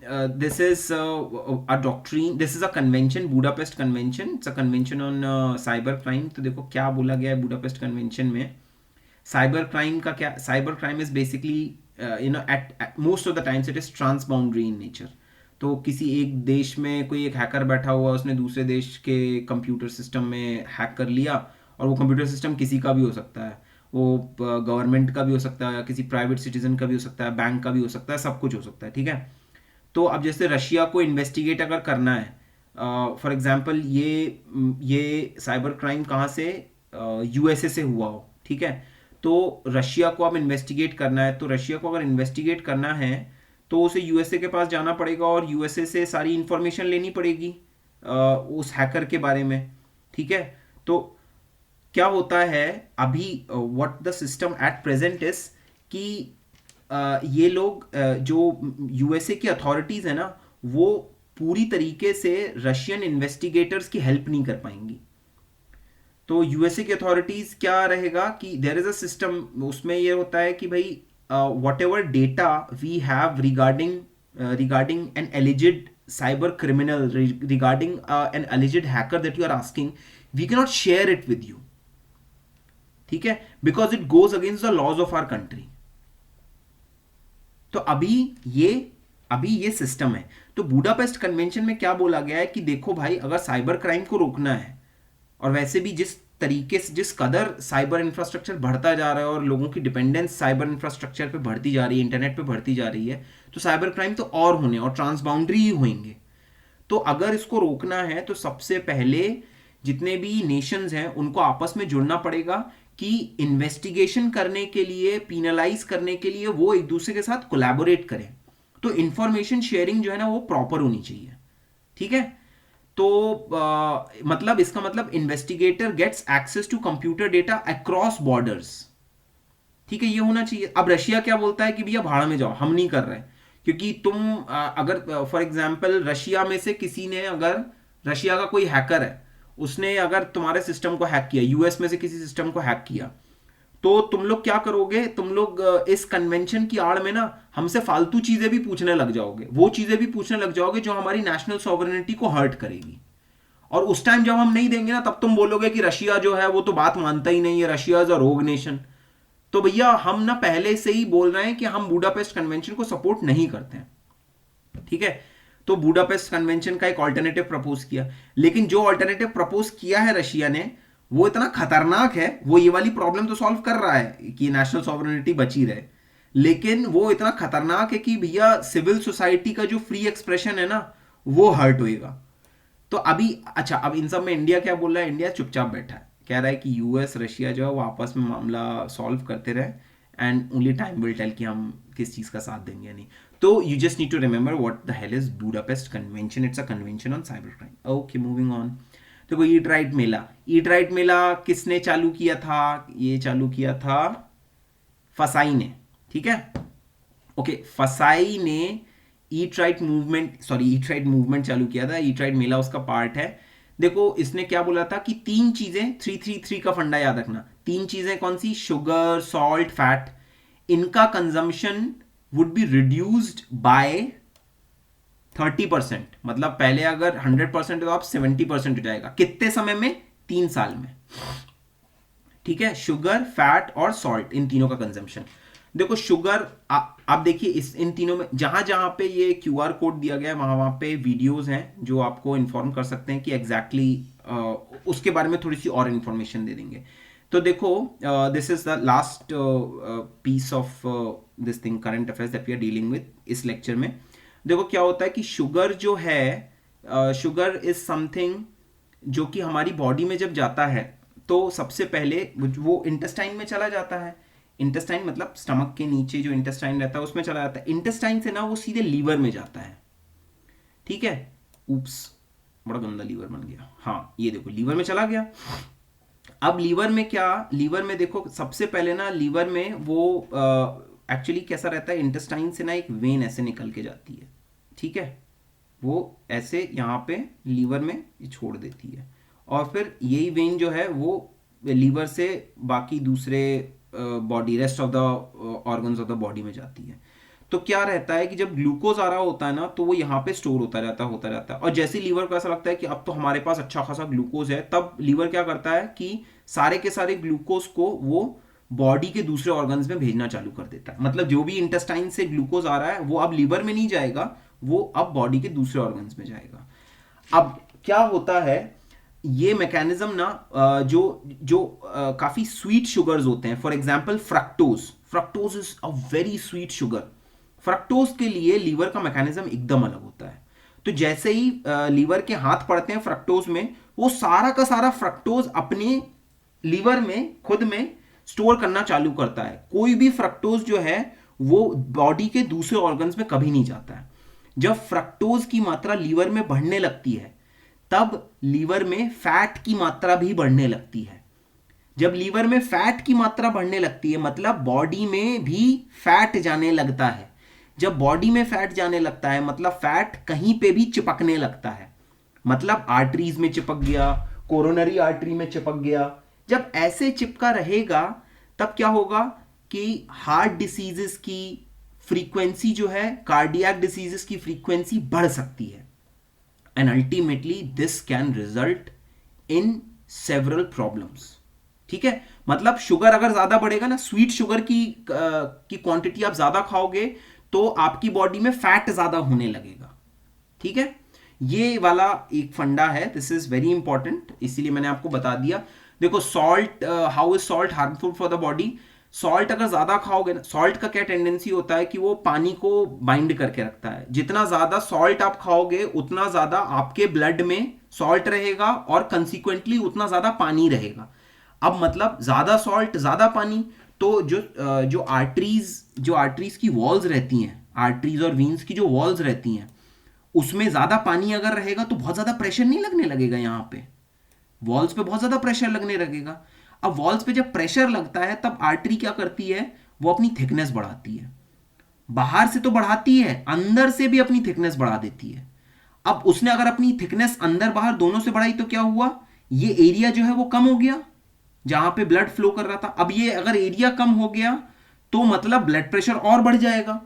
this is a doctrine, this is a convention, Budapest convention, it's a convention on cyber crime. तो देखो क्या बोला गया है बुडापेस्ट कन्वेंशन में। साइबर क्राइम का क्या, cyber crime is basically you know at most of the times it is trans boundary in nature. तो किसी एक देश में कोई एक हैकर बैठा हुआ, उसने दूसरे देश के कंप्यूटर सिस्टम में हैक कर लिया, और वो कंप्यूटर सिस्टम किसी का भी हो सकता है, वो गवर्नमेंट का भी हो सकता है, किसी प्राइवेट सिटीजन का भी हो सकता है, बैंक का भी हो सकता है, सब कुछ हो सकता है, ठीक है। तो अब जैसे रशिया को इन्वेस्टिगेट अगर करना है, फॉर एग्जांपल ये साइबर क्राइम कहाँ से, USA से हुआ हो, ठीक है। तो रशिया को अब इन्वेस्टिगेट करना है, तो रशिया को अगर इन्वेस्टिगेट करना है तो उसे USA के पास जाना पड़ेगा, और USA से सारी इंफॉर्मेशन लेनी पड़ेगी उस हैकर के बारे में, ठीक है। तो क्या होता है अभी, what the system at present is कि ये लोग जो USA की अथॉरिटीज़ है ना, वो पूरी तरीके से रशियन इन्वेस्टिगेटर्स की हेल्प नहीं कर पाएंगी। तो USA की अथॉरिटीज़ क्या रहेगा कि देयर इज़ अ सिस्टम, उसमें ये होता है कि भाई whatever data we have regarding an alleged cyber criminal, regarding an alleged hacker that you are asking, we cannot share it with you, ठीक है, because it goes against the laws of our country. तो अभी ये system है। तो Budapest convention में क्या बोला गया है कि देखो भाई, अगर साइबर क्राइम को रोकना है, और वैसे भी जिस तरीके से, जिस कदर साइबर इंफ्रास्ट्रक्चर बढ़ता जा रहा है और लोगों की डिपेंडेंस साइबर इंफ्रास्ट्रक्चर पे बढ़ती जा रही है, इंटरनेट पे बढ़ती जा रही है, तो साइबर क्राइम तो और होने और ट्रांसबाउंड्री ही होंगे। तो अगर इसको रोकना है तो सबसे पहले जितने भी नेशंस हैं उनको आपस में जुड़ना पड़ेगा कि इन्वेस्टिगेशन करने के लिए, पीनलाइज करने के लिए वो एक दूसरे के साथ कोलैबोरेट करें। तो इंफॉर्मेशन शेयरिंग जो है ना वो प्रॉपर होनी चाहिए, ठीक है। तो मतलब इसका मतलब investigator gets access to computer data across borders, ठीक है, ये होना चाहिए। अब रशिया क्या बोलता है कि भैया भाड़ में जाओ, हम नहीं कर रहे, क्योंकि तुम अगर फॉर एग्जांपल रशिया में से किसी ने, अगर रशिया का कोई हैकर है, उसने अगर तुम्हारे सिस्टम को हैक किया, US में से किसी सिस्टम को हैक किया, तो तुम लोग क्या करोगे, तुम लोग इस कन्वेंशन की आड़ में ना हमसे फालतू चीजें भी पूछने लग जाओगे, वो चीजें भी पूछने लग जाओगे जो हमारी नेशनल सॉवरेनिटी को हर्ट करेगी। और उस टाइम जब हम नहीं देंगे ना, तब तुम बोलोगे कि रशिया जो है वो तो बात मानता ही नहीं है, रशिया इज अ रोग नेशन। तो भैया हम ना पहले से ही बोल रहे हैं कि हम बुडापेस्ट कन्वेंशन को सपोर्ट नहीं करते हैं, ठीक है। तो बुडापेस्ट कन्वेंशन का एक ऑल्टरनेटिव प्रपोज किया, लेकिन जो ऑल्टरनेटिव प्रपोज किया है रशिया ने, वो इतना खतरनाक है, वो ये वाली प्रॉब्लम तो सॉल्व कर रहा है कि नेशनल सॉवरेनिटी बची रहे, लेकिन वो इतना खतरनाक है कि भैया सिविल सोसाइटी का जो फ्री एक्सप्रेशन है ना, वो हर्ट होएगा। तो अभी अच्छा, अब इन सब में इंडिया क्या बोल रहा है? इंडिया चुपचाप बैठा है, कह रहा है कि US रशिया जो है वो आपस में मामला सॉल्व करते रहे, and only time will tell कि हम किस चीज़ का साथ देंगे या नहीं। तो you just need to remember what the hell is Budapest convention, it's a convention on cyber crime. Okay, moving on. देखो ईट राइट मेला, ईट राइट मेला किसने चालू किया था? ये चालू किया था फसाई ने, ठीक है। ओके, फसाई ने ईट राइट मूवमेंट चालू किया था। ईट राइट मेला उसका पार्ट है। देखो इसने क्या बोला था कि 3 चीजें, 333 का फंडा याद रखना, 3 चीजें कौन सी? शुगर, सॉल्ट, फैट, इनका consumption would be reduced by 30%। मतलब पहले अगर 100% तो आप 70% हो जाएगा। कितने समय में? 3 साल में, ठीक है। शुगर, फैट और सॉल्ट, इन तीनों का कंजम्पशन। देखो शुगर, आप देखिए इस इन तीनों में जहां जहां पे ये क्यूआर कोड दिया गया है वहां वहां पे वीडियोस हैं जो आपको इन्फॉर्म कर सकते हैं कि एग्जैक्टली उसके बारे में थोड़ी सी और इन्फॉर्मेशन दे देंगे। तो देखो, this is the last piece of this thing current affairs that we are dealing with इस लेक्चर में। देखो क्या होता है कि शुगर जो है, शुगर इज समथिंग जो कि हमारी बॉडी में जब जाता है तो सबसे पहले वो इंटेस्टाइन में चला जाता है। इंटेस्टाइन मतलब स्टमक के नीचे जो इंटेस्टाइन रहता है उसमें चला जाता है। इंटेस्टाइन से ना वो सीधे लीवर में जाता है, ठीक है। ऊप्स, बड़ा गंदा लीवर बन गया। हाँ ये देखो लीवर में चला गया। अब लीवर में क्या, लीवर में देखो सबसे पहले ना लीवर में वो एक्चुअली कैसा रहता है, इंटेस्टाइन से ना एक वेन ऐसे निकल के जाती है, ठीक है। वो ऐसे यहाँ पे लीवर में छोड़ देती है और फिर यही वेन जो है वो लीवर से बाकी दूसरे body, rest of the organs of the body में जाती है। तो क्या रहता है कि जब ग्लूकोज आ रहा होता है ना तो वो यहाँ पे स्टोर होता रहता है और जैसे लीवर को ऐसा लगता है कि अब तो हमारे पास अच्छा खासा ग्लूकोज है, तब लीवर क्या करता है कि सारे के सारे ग्लूकोज को वो बॉडी के दूसरे ऑर्गन्स में भेजना चालू कर देता है। मतलब जो भी इंटेस्टाइन से ग्लूकोज आ रहा है वो अब लीवर में नहीं जाएगा, वो अब बॉडी के दूसरे ऑर्गन्स में जाएगा। अब क्या होता है, ये मैकेनिज्म ना जो जो काफी स्वीट शुगर्स होते हैं, for example fructose is a very sweet sugar. Fructose के लिए लीवर का मैकेनिज्म एकदम अलग होता है। तो जैसे ही लीवर के हाथ पड़ते हैं फ्रक्टोज में, वो सारा का सारा फ्रक्टोज अपने लीवर में खुद में स्टोर करना चालू करता है। कोई भी फ्रक्टोज जो है वो बॉडी के दूसरे ऑर्गन्स में कभी नहीं जाता है। जब फ्रक्टोज की मात्रा लीवर में बढ़ने लगती है तब लीवर में फैट की मात्रा भी बढ़ने लगती है। जब लीवर में फैट की मात्रा बढ़ने लगती है मतलब बॉडी में भी फैट जाने लगता है। जब बॉडी में फैट जाने लगता है मतलब फैट कहीं पे भी चिपकने लगता है, मतलब आर्टरीज में चिपक गया, कोरोनरी आर्टरी में चिपक गया। जब ऐसे चिपका रहेगा तब क्या होगा कि हार्ट डिसीजेस की फ्रीक्वेंसी जो है, कार्डियक डिसीजेस की फ्रीक्वेंसी बढ़ सकती है and ultimately this can result in several problems, ठीक है। मतलब शुगर अगर ज्यादा बढ़ेगा ना, स्वीट शुगर की क्वांटिटी आप ज्यादा खाओगे तो आपकी बॉडी में फैट ज्यादा होने लगेगा, ठीक है। ये वाला एक फंडा है, दिस इज वेरी इंपॉर्टेंट, इसीलिए मैंने आपको बता दिया। देखो salt, how is salt harmful for the body. Salt अगर ज्यादा खाओगे ना, सॉल्ट का क्या टेंडेंसी होता है कि वो पानी को बाइंड करके रखता है। जितना ज्यादा सॉल्ट आप खाओगे उतना ज्यादा आपके ब्लड में सॉल्ट रहेगा और कंसिक्वेंटली उतना ज्यादा पानी रहेगा। अब मतलब ज्यादा सॉल्ट ज्यादा पानी, तो जो आर्टरीज की वॉल्स रहती हैं, आर्टरीज और वीन्स की जो वॉल्स रहती हैं उसमें ज्यादा पानी अगर रहेगा तो बहुत ज्यादा प्रेशर नहीं लगने लगेगा, यहाँ पे वॉल्स पे बहुत ज्यादा प्रेशर लगने लगेगा। अब वॉल्स पे जब प्रेशर लगता है तब आर्टरी क्या करती है, वो अपनी थिकनेस बढ़ाती है। बाहर से तो बढ़ाती है, अंदर से भी अपनी थिकनेस बढ़ा देती है। अब उसने अगर अपनी थिकनेस अंदर बाहर दोनों से बढ़ाई तो क्या हुआ, ये एरिया जो है वो कम हो गया जहां पे ब्लड फ्लो कर रहा था। अब ये अगर एरिया कम हो गया तो मतलब ब्लड प्रेशर और बढ़ जाएगा।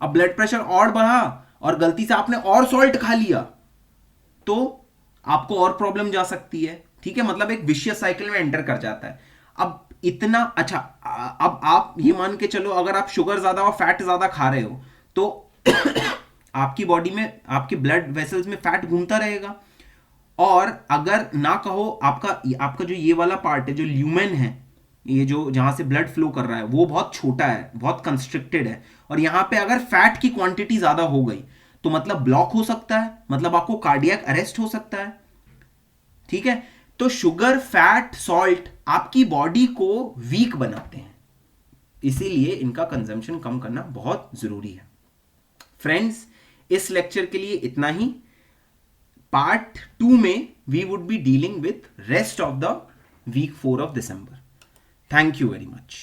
अब ब्लड प्रेशर और बढ़ा और गलती से आपने और सॉल्ट खा लिया तो आपको और प्रॉब्लम जा सकती है, ठीक है। मतलब एक विशियस साइकिल में एंटर कर जाता है। अब इतना अच्छा, अब आप ये मान के चलो अगर आप शुगर ज्यादा और फैट ज्यादा खा रहे हो तो आपकी बॉडी में, आपके ब्लड वेसल्स में फैट घूमता रहेगा। और अगर ना कहो आपका जो ये वाला पार्ट है, जो ल्यूमेन है, ये जो जहां से ब्लड फ्लो कर रहा है वो बहुत छोटा है, बहुत कंस्ट्रिक्टेड है, और यहां पे अगर फैट की क्वांटिटी ज्यादा हो गई तो मतलब ब्लॉक हो सकता है, मतलब आपको कार्डियक अरेस्ट हो सकता है, ठीक है। तो शुगर, फैट, सॉल्ट आपकी बॉडी को वीक बनाते हैं, इसीलिए इनका कंजम्पशन कम करना बहुत जरूरी है। फ्रेंड्स, इस लेक्चर के लिए इतना ही। पार्ट 2 में we would be dealing with rest of the week 4 of December. Thank you very much.